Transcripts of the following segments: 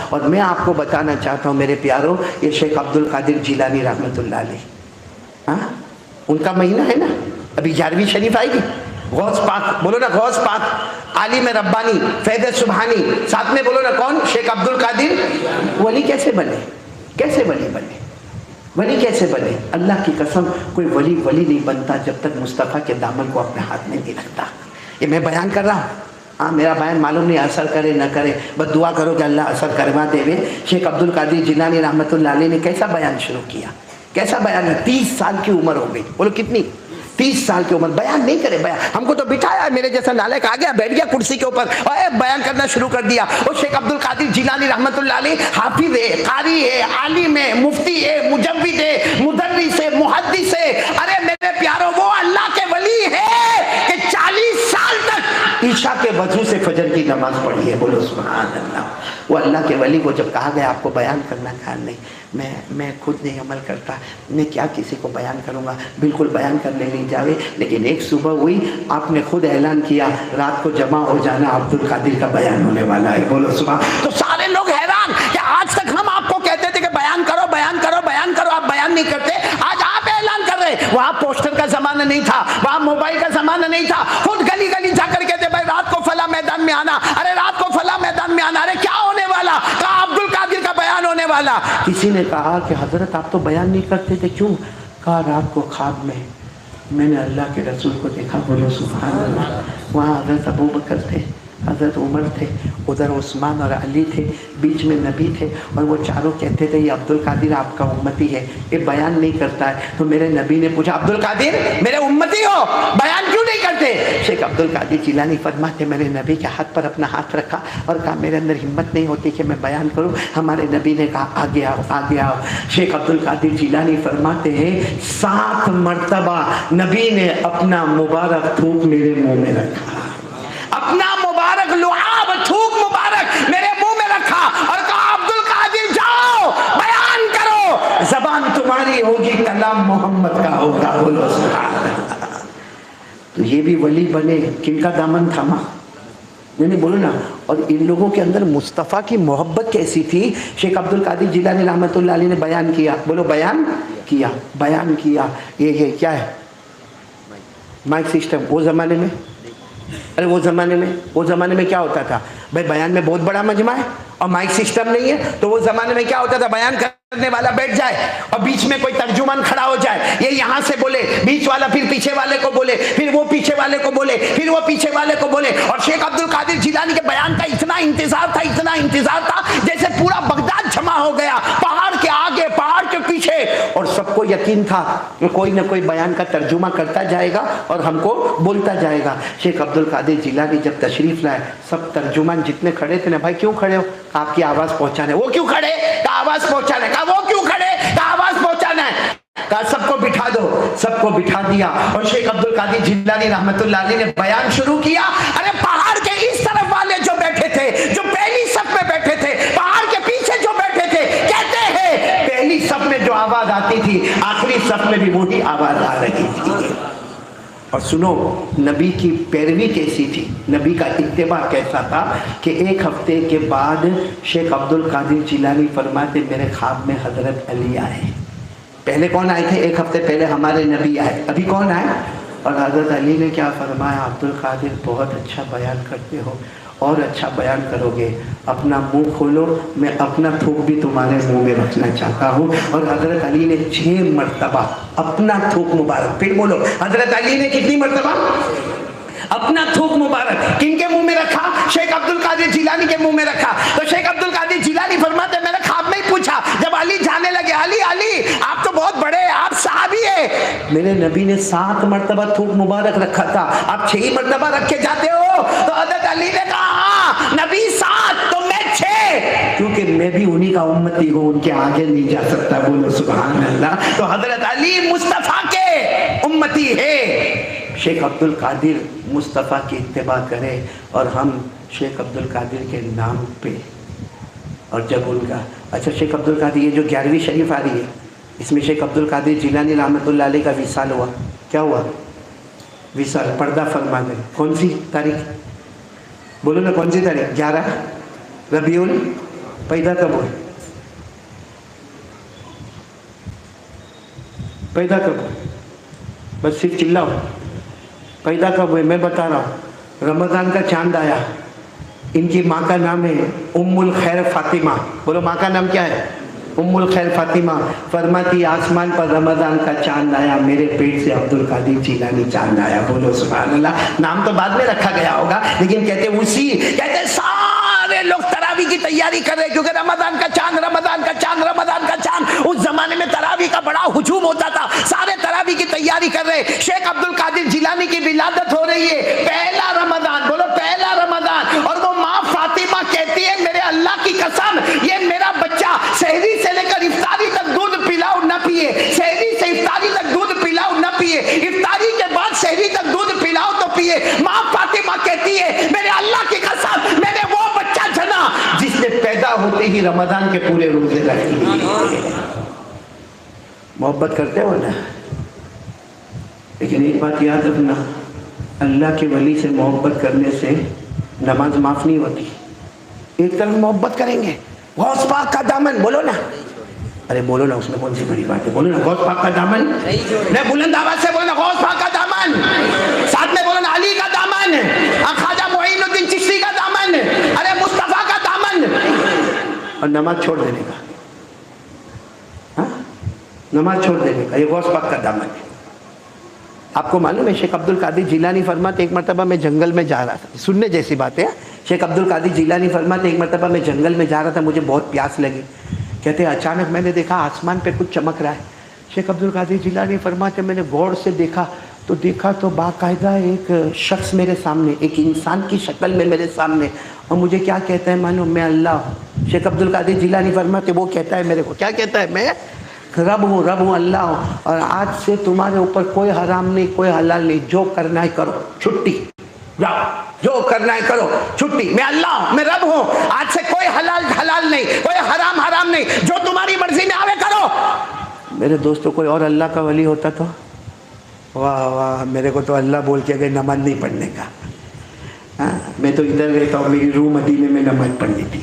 اور میں آپ کو بتانا چاہتا ہوں میرے پیاروں، یہ شیخ عبد القادر جیلانی رحمۃ اللہ علیہ، ان کا مہینہ ہے نا، ابھی 11ویں شریف آئے گی، غوث پاک، بولو نا غوث پاک، عالم ربانی، فیض سبحانی، ساتھ میں بولو نا کون؟ شیخ عبد القادر۔ ولی کیسے بنے؟ کیسے ولی بنے؟ ولی کیسے بنے؟ اللہ کی قسم کوئی ولی نہیں بنتا جب تک مصطفیٰ کے دامن کو اپنے ہاتھ میں نہیں رکھتا۔ یہ میں بیان کر رہا ہوں، ہاں میرا بیان معلوم نہیں اثر کرے نہ کرے، بس دعا کرو کہ اللہ اثر کروا دے۔ شیخ عبد القادر جیلانی رحمۃ اللہ علیہ نے کیسا بیان شروع کیا؟ کیسا بیان ہے؟ 30 سال کی عمر ہو گئی، بولو کتنی؟ 30 سال کی عمر، بیان نہیں کرے۔ بیان ہم کو تو بٹھایا ہے، میرے جیسا نالک آ گیا، بیٹھ گیا کرسی کے اوپر اور بیان کرنا شروع کر دیا۔ اور شیخ عبد القادر جیلانی رحمۃ اللہ علیہ حافظ ہے، قاری ہے، عالم ہے، مفتی ہے، مجود ہے، مدرس ہے، محدث ہے۔ ارے میرے پیاروں، وہ اللہ کے ولی ہے کہ 40 سال تک عشاء کے وضو سے فجر کی نماز پڑھی ہے، بولو سبحان اللہ۔ وہ اللہ کے ولی کو جب کہا گیا آپ کو بیان کرنا، کہا نہیں، میں خود نہیں عمل کرتا، میں کیا کسی کو بیان کروں گا، بالکل بیان کرنے نہیں جاوے۔ لیکن ایک صبح ہوئی، آپ نے خود اعلان کیا رات کو جمع ہو جانا، عبد القادر کا بیان ہونے والا ہے، بولو سبحان۔ تو سارے لوگ حیران کہ آج تک ہم آپ کو کہتے تھے کہ بیان کرو بیان کرو بیان کرو، آپ بیان نہیں کرتے، آج آپ اعلان کر رہے۔ وہاں پوسٹر کا زمانہ نہیں تھا، وہاں موبائل کا زمانہ نہیں تھا، خود گلی گلی جا کر کہتے بھائی رات کو فلاں میدان میں آنا، ارے رات کو فلاں میدان میں آنا، ارے کیا ہونے والا؟ کہا عبد القادر کا بیان ہونے والا۔ کسی نے کہا کہ حضرت آپ تو بیان نہیں کرتے تھے، کیوں؟ کہا رات کو خواب میں نے اللہ کے رسول کو دیکھا، بولو سبحان اللہ۔ وہاں حضرت ابوبکر تھے، حضرت عمر تھے، ادھر عثمان اور علی تھے، بیچ میں نبی تھے، اور وہ چاروں کہتے تھے یہ عبد القادر آپ کا امتی ہے، یہ بیان نہیں کرتا ہے۔ تو میرے نبی نے پوچھا عبد القادر میرے امتی ہو، بیان کیوں نہیں کرتے؟ شیخ عبد القادر جیلانی فرماتے میرے نبی کے ہاتھ پر اپنا ہاتھ رکھا اور کہا میرے اندر ہمت نہیں ہوتی کہ میں بیان کروں۔ ہمارے نبی نے کہا آگے آؤ آگے آؤ۔ شیخ عبد القادر جیلانی فرماتے ہیں 7 مرتبہ نبی نے اپنا مبارک تھوک میرے منہ میں رکھا، اپنا مبارک لعاب تھوک مبارک میرے منہ میں رکھا اور کہا عبد القادر جاؤ بیان کرو، زبان تمہاری ہوگی کلام محمد کا ہوگا، بولو سبحان اللہ۔ تو یہ بھی ولی بنے، کن کا دامن تھاما؟ نہیں بولو نا۔ اور ان لوگوں کے اندر مصطفیٰ کی محبت کیسی تھی؟ شیخ عبد القادر جیلانی رحمۃ اللہ علیہ نے بیان کیا، بولو بیان کیا، بیان کیا۔ یہ کیا ہے؟ Mic system. وہ زمانے میں، ارے وہ زمانے میں کیا ہوتا تھا بھائی؟ بیان میں بہت بڑا مجمع ہے اور مائک سسٹم نہیں ہے، تو وہ زمانے میں کیا ہوتا تھا؟ بیان کرنے والا بیٹھ جائے اور بیچ میں کوئی ترجمان کھڑا ہو جائے، یہ یہاں سے بولے، بیچ والا پھر پیچھے والے کو بولے، پھر وہ پیچھے والے کو بولے، پھر وہ پیچھے والے کو بولے۔ اور شیخ عبد القادر جیلانی کے بیان کا اتنا انتظار تھا جیسے پورا بغداد جمع ہو گیا، پہاڑ کے آگے پہاڑ کے پیچھے، اور سب کو یقین تھا کہ کوئی نہ کوئی بیان کا ترجمہ کرتا جائے گا اور ہم کو بولتا جائے گا۔ شیخ عبد القادر جیلانی جب تشریف لائے، سب ترجمان جتنے کھڑے تھے نا، بھائی کیوں کھڑے ہو؟ آپ کی آواز پہنچانا ہے۔ وہ کیوں کھڑے؟ کہ آواز پہنچانا ہے۔ وہ کیوں کھڑے؟ کہ آواز پہنچانا ہے۔ کہا سب کو بٹھا دو، سب کو بٹھا دیا اور شیخ عبد القادر جیلانی رحمۃ اللہ علیہ نے بیان شروع کیا۔ ارے پہاڑ کے اس طرف والے جو بیٹھے تھے، جو پہلی صف میں بیٹھے تھے، پہاڑ کے پیچھے جو بیٹھے تھے، کہتے ہیں پہلی صف میں جو آواز آتی تھی آخری صف میں بھی وہی آواز آ رہی تھی۔ اور سنو نبی کی پیروی کیسی تھی، نبی کا اتباع کیسا تھا کہ ایک ہفتے کے بعد شیخ عبد القادر جیلانی فرماتے میرے خواب میں حضرت علی آئے۔ پہلے کون آئے تھے؟ ایک ہفتے پہلے ہمارے نبی آئے، ابھی کون آئے؟ اور حضرت علی نے کیا فرمایا؟ عبد القادر بہت اچھا بیان کرتے ہو اور اچھا بیان کرو گے، اپنا منہ کھولو، میں اپنا تھوک بھی تمہارے منہ میں رکھنا چاہتا ہوں۔ اور حضرت علی نے 6 مرتبہ اپنا تھوک مبارک، پھر بولو حضرت علی نے کتنی مرتبہ اپنا تھوک مبارک کن کے منہ میں رکھا؟ شیخ عبد القادر جیلانی کے منہ میں رکھا۔ تو شیخ عبد القادر جیلانی فرماتے میں نے خواب میں ہی پوچھا، جب علی جانے لگے، علی آپ تو بہت بڑے، آپ صحابی ہیں، میرے نبی نے 7 مرتبہ تھوک مبارک رکھا تھا، آپ 6 مرتبہ رکھ کے جاتے ہو؟ تو حضرت علی نے کہا ہاں نبی 7 تو میں 6، کیونکہ میں بھی انہی کا امتی ہوں، ان کے آگے نہیں جا سکتا، بولو سبحان اللہ۔ تو حضرت علی مصطفیٰ کے امتی ہے۔ شیخ عبد القادر مصطفیٰ کی اتباع کرے اور ہم شیخ عبد القادر کے نام پہ، اور جب ان کا اچھا شیخ عبد القادر یہ جو 11ویں شریف آ رہی ہے، اس میں شیخ عبد القادر جیلانی رحمۃ اللہ علیہ کا وصال ہوا۔ کیا ہوا؟ وصال، پردہ فرما گئے۔ کون سی تاریخ؟ بولو نا کون سی تاریخ؟ 11 ربیع पैदा कब हुए? पैदा कब हुए? बस सिर्फ चिल्लाओ, पैदा कब हुए? मैं बता रहा हूँ, रमजान का चांद आया। इनकी माँ का नाम है उम्मुल खैर फातिमा। बोलो माँ का नाम क्या है? उम्मुल खैर फातिमा। फरमाती आसमान पर रमजान का चांद आया, मेरे पेट से अब्दुल कादिर जिलानी चांद आया। बोलो सुभान अल्लाह। नाम तो बाद में रखा गया होगा, लेकिन कहते सारे लोग तरावी की तैयारी कर रहे हैं, क्योंकि रमजान का चांद, रमजान का चांद, रमजान का चांद। उस जमाने में तरावी का बड़ा हुजूम होता था, सारे तरावी की तैयारी कर रहे हैं। शेख अब्दुल कादिर जिलानी की विलादत हो रही है, पहला रमजान, बोलो पहला रमजान। और वो माँ फातिमा कहती है, मेरे अल्लाह की कसम, ये मेरा बच्चा सहरी से लेकर इफ्तारी तक दूध पिलाओ न पिए, सहरी से इफ्तारी तक दूध पिलाओ न पिए, इफ्तारी के बाद सहरी तक दूध पिलाओ तो पिए। माँ फातिमा कहती है, मेरे अल्लाह की कसम, मैंने वो बच्चा जना जिसने पैदा होते ही रमजान के पूरे रोजे रख लिए। मोहब्बत करते हो ना, लेकिन एक बात याद रखना, अल्लाह के वली से मोहब्बत करने से नमाज माफ नहीं होती। एक तरफ मोहब्बत करेंगे, गौस पाक का दामन, बोलो ना, अरे बोलो ना, उसमें कौन सी बड़ी बात है? बोलो ना, गौस पाक का दामन, नहीं बुलंद आवाज से बोलो ना, गौस पाक का दामन, साथ में बोलो ना, अली का दामन, ख्वाजा मोइनुद्दीन चिश्ती का दामन, अरे मुस्तफा का दामन। और नमाज छोड़ देने का, हाँ, नमाज छोड़ देने का, ये गौस पाक का दामन है। आपको मालूम है, शेख अब्दुल कादिर जिलानी फरमाते, एक मरतबा मैं जंगल में जा रहा था, सुनने जैसी बात है। शेख अब्दुल कादिर जिलानी फरमाते, एक मरतबा मैं जंगल में जा रहा था, मुझे बहुत प्यास लगी। कहते अचानक मैंने देखा आसमान पे कुछ चमक रहा है। शेख अब्दुल कादिर जिलानी फरमाते, मैंने गौर से देखा तो बाकायदा एक शख्स मेरे सामने, एक इंसान की शक्ल में मेरे सामने, और मुझे क्या कहता है मालूम? मैं अल्लाह हूँ। शेख अब्दुल कादिर जिलानी फरमाते, वो कहता है मेरे को, क्या कहता है? मैं रब हूँ, अल्लाह हूँ, और आज से तुम्हारे ऊपर कोई हराम नहीं, कोई हलाल नहीं, जो करना है करो, छुट्टी, जाओ, जो करना है करो, छुट्टी, मैं अल्लाह हूँ, मैं रब हूँ, आज से कोई हलाल नहीं, कोई हराम नहीं, जो तुम्हारी मर्जी में आवे करो। मेरे दोस्तों, कोई और अल्लाह का वली होता तो वाह वाह, मेरे को तो अल्लाह बोल के गए नमाज नहीं पढ़ने का। हाँ, मैं तो इधर रहता हूँ, मेरी रूह मदीने में नमाज पढ़नी थी।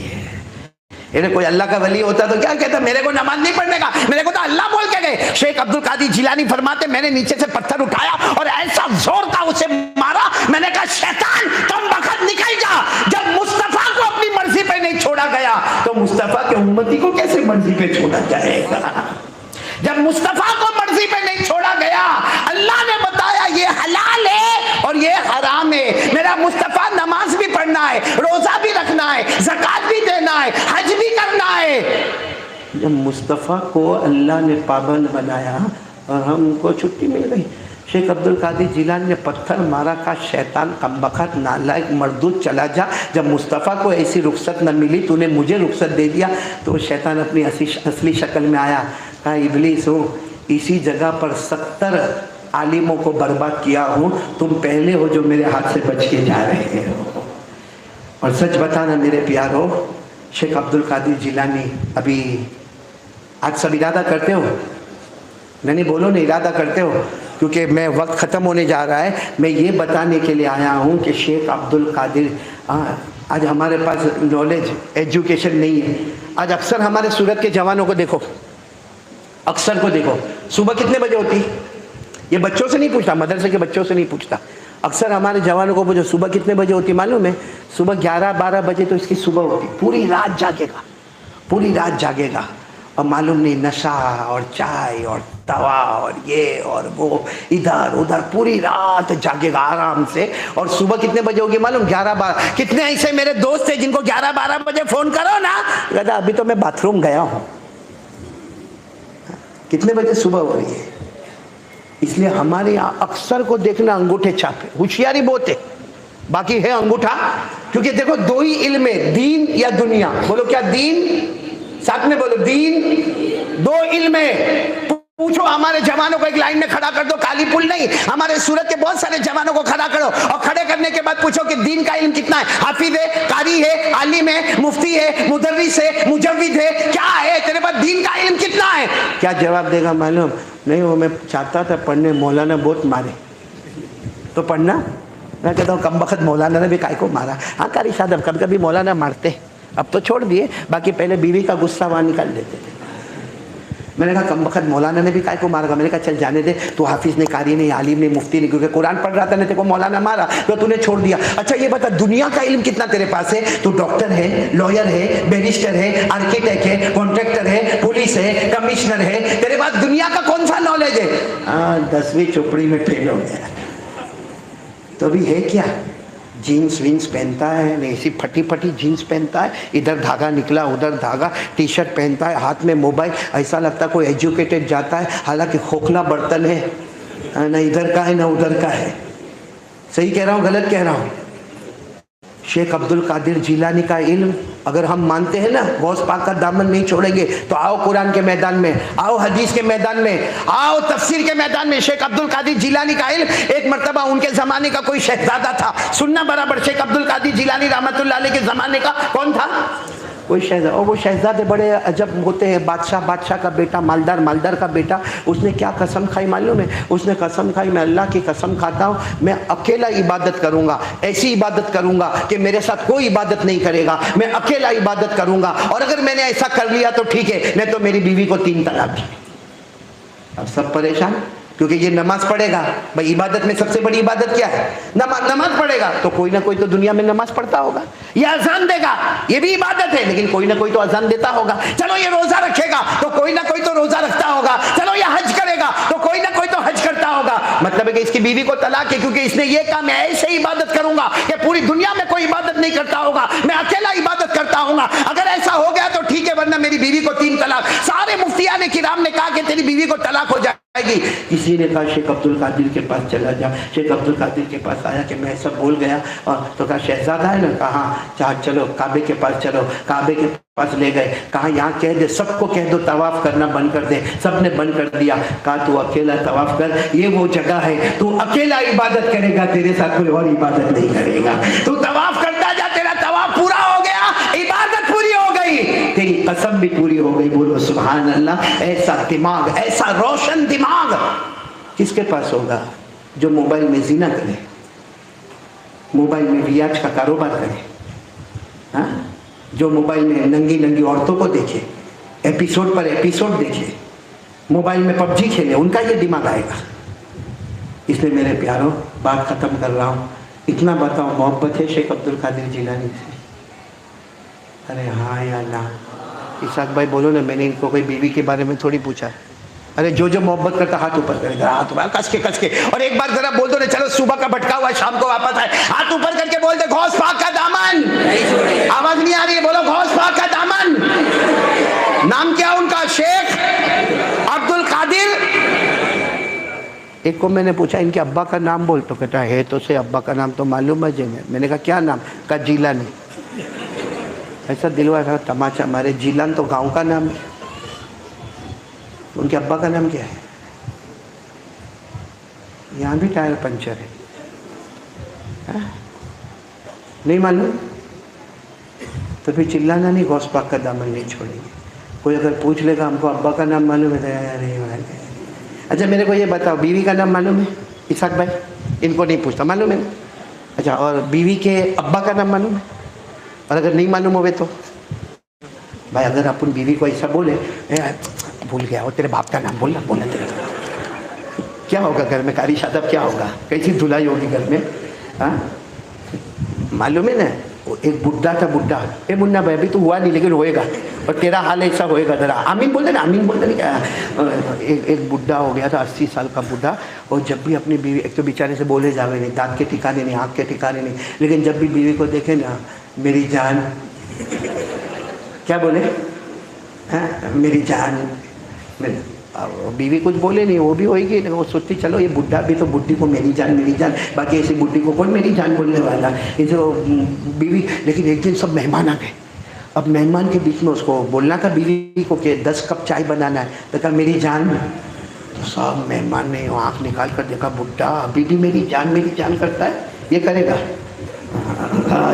इन्हें कोई अल्लाह का वली होता तो क्या कहता? मेरे को नमाज नहीं पढ़ने का, मेरे को तो अल्लाह बोल के गए। शेख अब्दुल कादिर जिलानी फरमाते, मैंने नीचे से पत्थर उठाया और ऐसा जोर का उसे मारा, मैंने कहा शैतान तुम वक्त निकल जा। जब मुस्तफा को अपनी मर्जी पे नहीं छोड़ा गया तो मुस्तफा के उम्मती को कैसे मर्जी पे छोड़ा जाएगा? जब मुस्तफा को मर्जी पे नहीं छोड़ा गया, अल्लाह ने बताया ये हलाल है और ये हराम है। मेरा मुस्तफा नमाज भी पढ़ना है, रोजा भी रखना है, ज़कात भी देना है, हज भी करना है। जब मुस्तफा को अल्लाह ने पाबंद बनाया और हमको छुट्टी मिल गई। शेख अब्दुल कादिर जिलानी ने पत्थर मारा, का शैतान कमबख्त नालायक मरदूद चला जा, जब मुस्तफ़ा को ऐसी रुखसत न मिली, तूने मुझे रुखसत दे दिया। तो शैतान अपनी असली शक्ल में आया, कहा इब्लीस हो, इसी जगह पर 70 आलिमों को बर्बाद किया हूँ, तुम पहले हो जो मेरे हाथ से बच के जा रहे हो। और सच बताना मेरे प्यारो, शेख अब्दुल कादिर जिलानी, अभी आज सब इरादा करते हो? नहीं बोलो ना, इरादा करते हो? क्योंकि मैं वक्त ख़त्म होने जा रहा है, मैं ये बताने के लिए आया हूँ कि शेख अब्दुल कादिर, आज हमारे पास नॉलेज एजुकेशन नहीं है। आज अक्सर हमारे सूरत के जवानों को देखो, अक्सर को देखो, सुबह कितने बजे होती? ये बच्चों से नहीं पूछता, मदरसे के बच्चों से नहीं पूछता, अक्सर हमारे जवानों को पूछो सुबह कितने बजे होती मालूम है? सुबह 11-12 बजे तो इसकी सुबह होती, पूरी रात जागेगा, पूरी रात जागेगा, और मालूम नहीं नशा और चाय और तवा और ये और वो, इधर उधर पूरी रात जागेगा आराम से। और सुबह कितने बजे होगी मालूम? 11-12। कितने ऐसे मेरे दोस्त हैं जिनको 11-12 बजे फोन करो ना, कहता अभी तो मैं बाथरूम गया हूँ। कितने बजे सुबह हो रही है? इसलिए हमारे यहाँ अक्सर को देखना अंगूठे छापे, होशियारी बहुत है, बाकी है अंगूठा। क्योंकि देखो दो ही इल्म है, दीन या दुनिया। बोलो क्या? दीन, साथ में बोलो दीन। दो इल्म है। पूछो हमारे जवानों को एक लाइन में खड़ा कर दो, काली पुल नहीं, हमारे सूरत के बहुत सारे जवानों को खड़ा करो और खड़े करने के बाद पूछो कि दीन का इल्म कितना है? हाफिज है, कारी है, आलिम है, मुफ्ती है, मुदर्रिस है, मुजव्विद है, क्या है तेरे पास? दीन का इल्म कितना है? क्या जवाब देगा मालूम? नहीं वो मैं चाहता था पढ़ने, मौलाना बहुत मारे तो पढ़ना। मैं कहता हूँ कम वक्त मौलाना ने भी काय को मारा। हाँ कारी साहब कभी कभी मौलाना मारते, اب تو چھوڑ دیے, باقی پہلے بیوی کا غصہ وہاں نکال دیتے تھے. میں نے کہا کم وقت مولانا نے بھی کائے کو مارا گا. میں نے کہا چل جانے دے, تو حافظ نے, قاری نہیں, عالم نہیں, مفتی نہیں, کیونکہ قرآن پڑھ رہا تھا, نے تیرے کو مولانا مارا تو تو نے چھوڑ دیا. اچھا یہ بتا دنیا کا علم کتنا تیرے پاس ہے؟ تو ڈاکٹر ہے, لائر ہے, بیرسٹر ہے, آرکیٹیکٹ ہے, کانٹریکٹر ہے, پولیس ہے, کمشنر ہے, تیرے پاس دنیا کا کون سا نالج ہے؟ 10ویں چوپڑی میں فیل ہو گیا. تو ابھی ہے کیا؟ جینس وینس پہنتا ہے, ایسی پھٹی پھٹی جینس پہنتا ہے, ادھر دھاگا نکلا ادھر دھاگا, ٹی شرٹ پہنتا ہے, ہاتھ میں موبائل, ایسا لگتا ہے کوئی ایجوکیٹڈ جاتا ہے, حالانکہ کھوکھلا برتن ہے, نہ ادھر کا ہے نہ ادھر کا ہے. صحیح کہہ رہا ہوں غلط کہہ رہا ہوں؟ شیخ عبد القادر جیلانی کا علم اگر ہم مانتے ہیں نا, غوث پاک کا دامن نہیں چھوڑیں گے, تو آؤ قرآن کے میدان میں, آؤ حدیث کے میدان میں, آؤ تفسیر کے میدان میں. شیخ عبد القادر جیلانی کا علم, ایک مرتبہ ان کے زمانے کا کوئی شہزادہ تھا, سننا برابر, شیخ عبد القادر جیلانی رحمۃ اللہ علیہ کے زمانے کا کون تھا؟ کوئی شہزادہ. اور وہ شہزادے بڑے عجب ہوتے ہیں, بادشاہ کا بیٹا, مالدار کا بیٹا. اس نے کیا قسم کھائی معلوم ہے؟ اس نے قسم کھائی, میں اللہ کی قسم کھاتا ہوں, میں اکیلا عبادت کروں گا, ایسی عبادت کروں گا کہ میرے ساتھ کوئی عبادت نہیں کرے گا, میں اکیلا عبادت کروں گا, اور اگر میں نے ایسا کر لیا تو ٹھیک ہے, نہیں تو میری بیوی کو 3 طلاق. اب سب پریشان, کیونکہ یہ نماز پڑھے گا. بھائی عبادت میں سب سے بڑی عبادت کیا ہے؟ نماز پڑھے گا, تو کوئی نہ کوئی تو دنیا میں نماز پڑھتا ہوگا. یہ اذان دے گا, یہ بھی عبادت ہے, لیکن کوئی نہ کوئی تو اذان دیتا ہوگا. چلو یہ روزہ رکھے گا, تو کوئی نہ کوئی تو روزہ رکھتا ہوگا. چلو یہ حج کرے گا, تو کوئی نہ کوئی تو حج کرتا ہوگا. مطلب ہے کہ اس کی بیوی کو طلاق ہے, کیونکہ اس نے یہ کہا میں ایسے عبادت کروں گا کہ پوری دنیا میں کوئی عبادت نہیں کرتا ہوگا, میں اکیلا عبادت کرتا ہوں گا. اگر ایسا ہو گیا تو ٹھیک ہے, ورنہ میری بیوی کو 3 طلاق. سارے مفتیان کرام نے کہا کہ تیری بیوی کو طلاق ہو جائے گی. کسی نے کہا شیخ عبد القادر کے پاس چلا جا. شیخ عبد القادر کے پاس آیا کہ میں ایسا بول گیا, اور تو کہا شہزادہ ہے نا, کہا چلو کعبے کے پاس چلو. کعبے کے پاس لے گئے, کہا یہاں کہہ دے, سب کو کہہ دو طواف کرنا بند کر دے. سب نے بند کر دیا. کہا تو اکیلا طواف کر, یہ وہ جگہ ہے, تو اکیلا عبادت کرے گا, تیرے ساتھ کوئی اور عبادت نہیں کرے گا. تو طواف کرتا جا, تیرا طواف پورا ہو گیا, عبادت پوری ہو گئی, تیری قسم بھی پوری ہو گئی. بولو سبحان اللہ. ایسا دماغ, ایسا روشن دماغ کس کے پاس ہوگا جو موبائل میں زنا کرے, موبائل میں ریاض کا کاروبار کرے, ہاں, جو موبائل میں ننگی عورتوں کو دیکھے, ایپیسوڈ پر ایپیسوڈ دیکھے, موبائل میں پب جی کھیلے, ان کا یہ دماغ آئے گا. اس لیے میرے پیاروں, بات ختم کر رہا ہوں. اتنا بتاؤ, محبت ہے شیخ عبد القادر جیلانی سے؟ ارے ہاں یا نہ؟ اسحاق بھائی بولو نا, میں نے ان کو کوئی بیوی کے بارے میں تھوڑی پوچھا. ارے جو محبت کرتا ہاتھ اوپر کرے گا, ہاتھ اوپر کس کے. اور ایک بار ذرا بول دو نا, چلو صبح کا بھٹکا ہوا شام کو واپس آئے, ہاتھ اوپر کر کے بول دے غوث پاک کا دامن. آواز نہیں آ رہی ہے, بولو غوث پاک کا دامن. نام کیا ان کا؟ شیخ عبد القادر. ایک کو میں نے پوچھا ان کے ابا کا نام بول, تو کہتا ہے تو سے ابا کا نام تو معلوم ہے جی. میں نے کہا کیا نام؟ کہا جیلانی. ایسا دلوا تھا تماچا مارے, جیلان تو گاؤں کا نام ہے, ان کے ابا کا نام کیا ہے؟ یہاں بھی ٹائر پنچر ہے, نہیں معلوم؟ تو پھر چلانا نہیں, غوث پاک کا دامن نہیں چھوڑیں گے. کوئی اگر پوچھ لے گا ہم کو ابا کا نام معلوم ہے, نہیں. اچھا میرے کو یہ بتاؤ, بیوی کا نام معلوم ہے؟ اسحاق بھائی ان کو نہیں پوچھتا, معلوم ہے نا؟ اچھا, اور بیوی کے ابا کا نام معلوم ہے؟ اور اگر نہیں معلوم ہوئے تو بھائی, اگر اپن بیوی کو ایسا بولے, بھول گیا وہ تیرے باپ کا نام بولنا تیرے, کیا ہوگا گھر میں؟ کاری شادب کیا ہوگا, کیسی دھلائی ہوگی گھر میں؟ ہاں معلوم ہے نا, ایک بڈھا تھا, بڈھا, اے منا بھائی ابھی تو ہوا نہیں لیکن ہوئے گا, اور تیرا حال ایسا ہوئے گا. ذرا آمین بولتے نا, آمین بولتے نہیں کیا. ایک بڈھا ہو گیا تھا, 80 سال کا بڈھا, اور جب بھی اپنی بیوی, ایک تو بیچارے سے بولے جاوے نہیں, دانت کے ٹھکانے نہیں, آنکھ کے ٹھکانے نہیں, لیکن جب بھی بیوی کو دیکھے نا, میری جان, کیا بولے؟ میری جان. بیوی کچھ بولے نہیں, وہ بھی ہوئے گی, وہ سوچتی چلو یہ بڈھا بھی تو بڈھی کو میری جان, باقی ایسی بڈھی کو کون میری جان بولنے والا, یہ جو بیوی. لیکن ایک دن سب مہمان آ گئے. اب مہمان کے بیچ میں اس کو بولنا تھا بیوی کو کہ 10 کپ چائے بنانا ہے, تو کہا میری جان. تو سب مہمان نے آنکھ نکال کر دیکھا, بڈھا ابھی بھی میری جان کرتا ہے, یہ کرے گا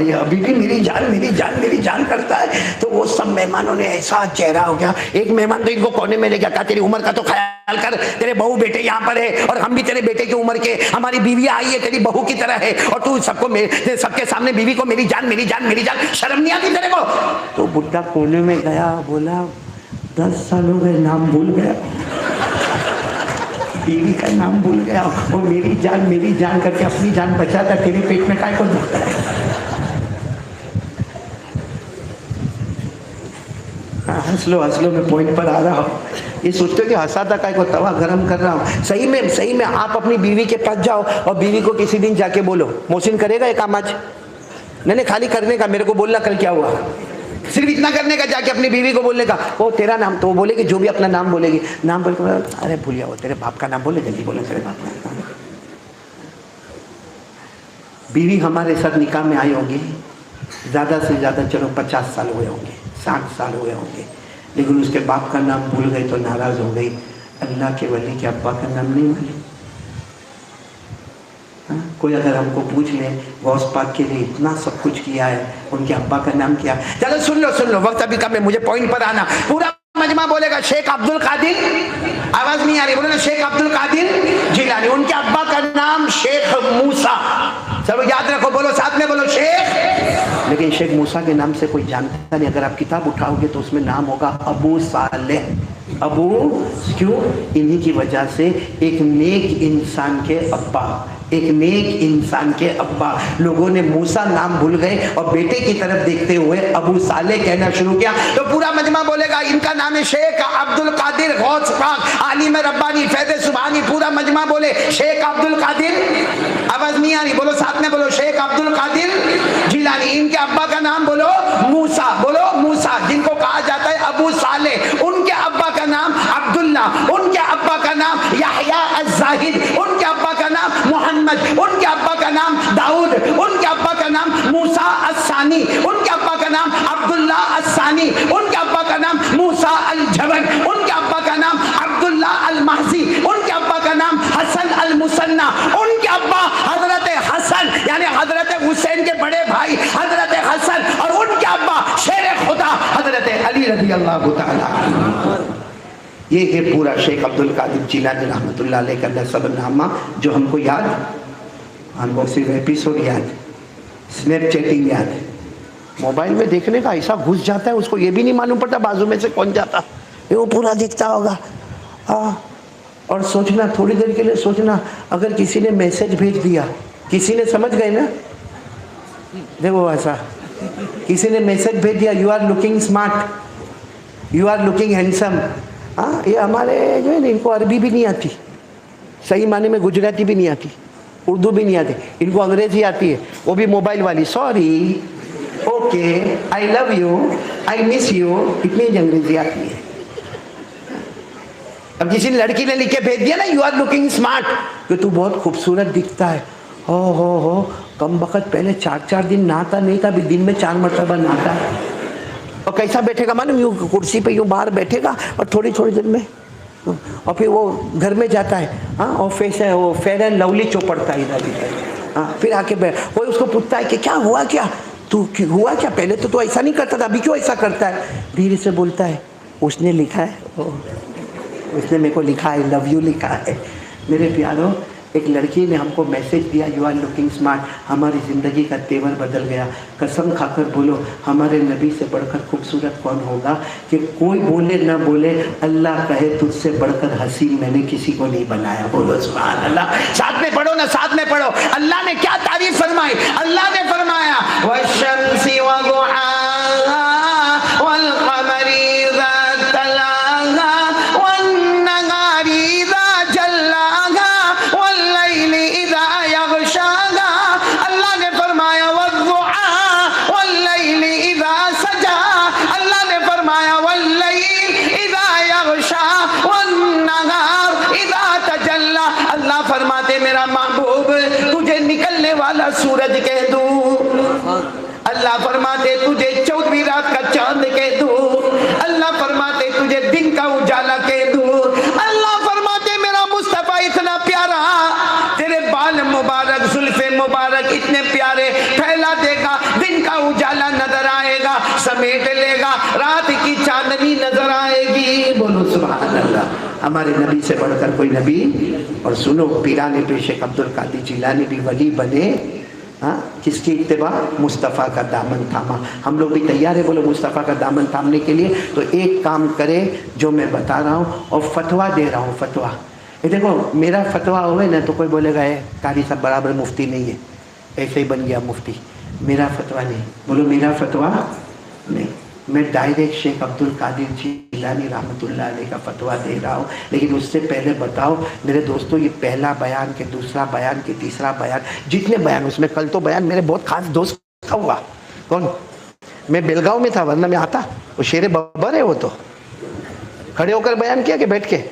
یہ ابھی بھی میری جان میری جان میری جان کرتا ہے. تو وہ سب مہمانوں نے ایسا چہرہ ہو گیا. ایک مہمان تو ان کو کونے میں لے گیا, کہا تیری عمر کا تو خیال کر, تیرے بہو بیٹے یہاں پر ہے اور ہم بھی تیرے بیٹے کی عمر کے, ہماری بیوی آئی ہے تیری بہو کی طرح ہے, اور تو سب کے سامنے بیوی کو میری جان میری جان میری جان, شرم نہیں آتی تیرے کو؟ تو بڈھا کونے میں گیا, بولا 10 سالوں میں نام بھول گیا, بیوی کا نام بھول گیا, اور میری جان کر کے اپنی جان بچاتا, تیرے پیٹ میں کائے کو دکھتا ہے؟ ہنس لو میں پوائنٹ پر آ رہا ہوں. یہ سوچتے ہو کہ ہنساتا کائے کو, توا گرم کر رہا ہوں. صحیح میں آپ اپنی بیوی کے پاس جاؤ اور بیوی کو کسی دن جا کے بولو, محسن کرے گا یہ کام آج؟ نہیں, خالی کرنے کا, میرے کو بولنا کل کیا ہوا, صرف اتنا کرنے کا, جا کے اپنی بیوی کو بولنے کا, وہ تیرا نام, تو وہ بولے گی جو بھی اپنا نام بولے گی, نام بول کے, ارے بھولیا وہ تیرے باپ کا نام بولے, جلدی بولے تیرے باپ کا نام. بیوی ہمارے ساتھ نکاح میں آئی ہوگی زیادہ سے زیادہ چلو 50 سال ہوئے ہوں گے, 60 سال ہوئے ہوں گے, لیکن اس کے باپ کا نام بھول گئی تو ناراض ہو گئی. اللہ کے ولی کے ابا کا نام نہیں بھولے. کوئی اگر ہم کو پوچھ لے غوث پاک کے لیے اتنا سب کچھ کیا ہے, ان کے ابا کا نام کیا؟ چلو سن لو, وقت ابھی کم ہے, مجھے پوائنٹ پر آنا. پورا مجمع بولے گا شیخ عبد القادر, آواز نہیں آ رہی, بولے نا شیخ عبد القادر جیلانی. ان کے ابا کا نام شیخ موسیٰ. چلو یاد رکھو, بولو ساتھ میں بولو شیخ. لیکن شیخ موسیٰ کے نام سے کوئی جانتا نہیں. اگر آپ کتاب اٹھاؤ گے تو اس میں نام ہوگا ابو صالح. ابو کیوں؟ انہی کی وجہ سے ایک نیک انسان کے ابا, ایک نیک انسان کے ابا. لوگوں نے موسیٰ نام بھول گئے اور بیٹے کی طرف دیکھتے ہوئے ابو صالح کہنا شروع کیا. تو پورا مجمع بولے گا ان کا نام ہے شیخ عبد القادر غوث پاک عالم ربانی فیض سبحانی. پورا مجمع بولے شیخ عبد القادر. آواز نہیں آ رہی, بولو ساتھ میں بولو شیخ عبد القادر جیلانی. ان کے ابا کا نام بولو موسیٰ, بولو موسیٰ, جن کو کہا جاتا ہے ابو صالح. ان کے ابا کا نام عبداللہ, ان کے ابا کا نام یحییٰ الزاہد, ان کے ابا کا نام محمد, ان کے ابا کا نام داؤد, ان کے ابا کا نام موسیٰ الثانی, ان کے ابا کا نام عبداللہ الثانی, ان کے ابا کا نام موسیٰ الجبل, ان کے ابا کا نام عبداللہ المہزی, ان کے ابا کا نام حسن المثنی, ان کے ابا حضرت حسن یعنی حضرت حسین کے بڑے بھائی حضرت حسن, اور ان کے ابا شیر خدا حضرت علی رضی اللہ تعالیٰ. یہ ہے پورا شیخ عبد القادر جیلانی رحمۃ اللہ علیہ کا نسب نامہ, جو ہم کو یاد, ہم کو صرف ایپیسوڈ یاد, سنیپ چیٹنگ یاد, موبائل میں دیکھنے کا ایسا گھس جاتا ہے, اس کو یہ بھی نہیں معلوم پڑتا بازو میں سے کون جاتا, وہ پورا دیکھتا ہوگا. اور سوچنا, تھوڑی دیر کے لیے سوچنا, اگر کسی نے میسج بھیج دیا, کسی نے, سمجھ گئے نا, دیکھو ایسا کسی نے میسج بھیج دیا, you are looking smart, you are looking handsome. یہ ہمارے جو ہے نا, ان کو عربی بھی نہیں آتی, صحیح معنی میں گجراتی بھی نہیں آتی, اردو بھی نہیں آتی, ان کو انگریزی آتی ہے, وہ بھی موبائل والی. Sorry, okay, I love you, I miss you, اتنی انگریزی آتی ہے. اب کسی لڑکی نے لکھ کے بھیج دیا نا, یو آر لوکنگ اسمارٹ, کہ تو بہت خوبصورت دکھتا ہے. ہو کم وقت پہلے 4 دن نہاتا نہیں تھا, ابھی دن میں 4 مرتبہ نہاتا ہے. اور کیسا بیٹھے گا معلوم, یوں کرسی پہ یوں باہر بیٹھے گا, اور تھوڑی دیر میں, اور پھر وہ گھر میں جاتا ہے, اور وہ فیئر اینڈ لولی چوپڑتا ہے ادھر, پھر آ کے کوئی اس کو پوچھتا ہے کہ کیا ہوا, کیا تو ہوا کیا, پہلے تو ایسا نہیں کرتا تھا, ابھی کیوں ایسا کرتا ہے. دھیرے سے بولتا ہے, اس نے لکھا ہے, اس نے میرے کو لکھا ہے, لو یو لکھا ہے. میرے پیاروں, ایک لڑکی نے ہم کو میسج دیا, یو آر لوکنگ اسمارٹ, ہماری زندگی کا تیور بدل گیا. قسم کھا کر بولو, ہمارے نبی سے بڑھ کر خوبصورت کون ہوگا, کہ کوئی بولے نہ بولے, اللہ کہے تجھ سے بڑھ کر حسین میں نے کسی کو نہیں بنایا. بولو سبحان اللہ. ساتھ میں پڑھو نا, ساتھ میں پڑھو. اللہ نے کیا تعریف فرمائی, اللہ نے فرمایا والشمس وضحاها والقمر اذا تلاها والنهار اذا جلاها والليل اذا يغشاها. اللہ نے فرمایا والضحى والليل اذا سجى, اللہ نے فرمایا والليل اذا يغشى والنهار اذا تجلى. اللہ فرماتے میرا محبوب تجھے نکلنے والا سورج کہہ دوں, اللہ فرماتے تجھے 14ویں رات کا چاند کہہ دوں, اللہ فرماتے تجھے دن کا اجالا کہہ دوں, اللہ فرماتے میرا مصطفیٰ اتنا پیارا, تیرے بال مبارک زلف مبارک اتنے پیارے, پھیلا सुभान अल्लाह, हमारे नबी से बढ़कर कोई नबी। और सुनो, पीराने पे शेख अब्दुल कादिर जिलानी भी वली बने। हाँ, किसकी इत्तिबा? मुस्तफ़ा का दामन थामा। हम लोग भी तैयार है बोलो मुस्तफ़ा का दामन थामने के लिए। तो एक काम करे जो मैं बता रहा हूँ और फतवा दे रहा हूँ। फतवा ये देखो, मेरा फतवा होगा ना तो कोई बोलेगा है कारी साहब बराबर मुफ्ती नहीं है, ऐसे ही बन गया मुफ्ती। मेरा फतवा नहीं, बोलो मेरा फतवा नहीं। मैं डायरेक्ट शेख अब्दुल कादिर जिलानी रहमतुल्लाह अलैह का फतवा दे रहा हूँ। लेकिन उससे पहले बताओ मेरे दोस्तों, ये पहला बयान के दूसरा बयान के तीसरा बयान, जितने बयान उसमें, कल तो बयान मेरे बहुत खास दोस्त का हुआ। कौन? मैं बेलगांव में था, वरना मैं आता। वो शेरे बब्बर है, वो तो खड़े होकर बयान किया कि बैठ के?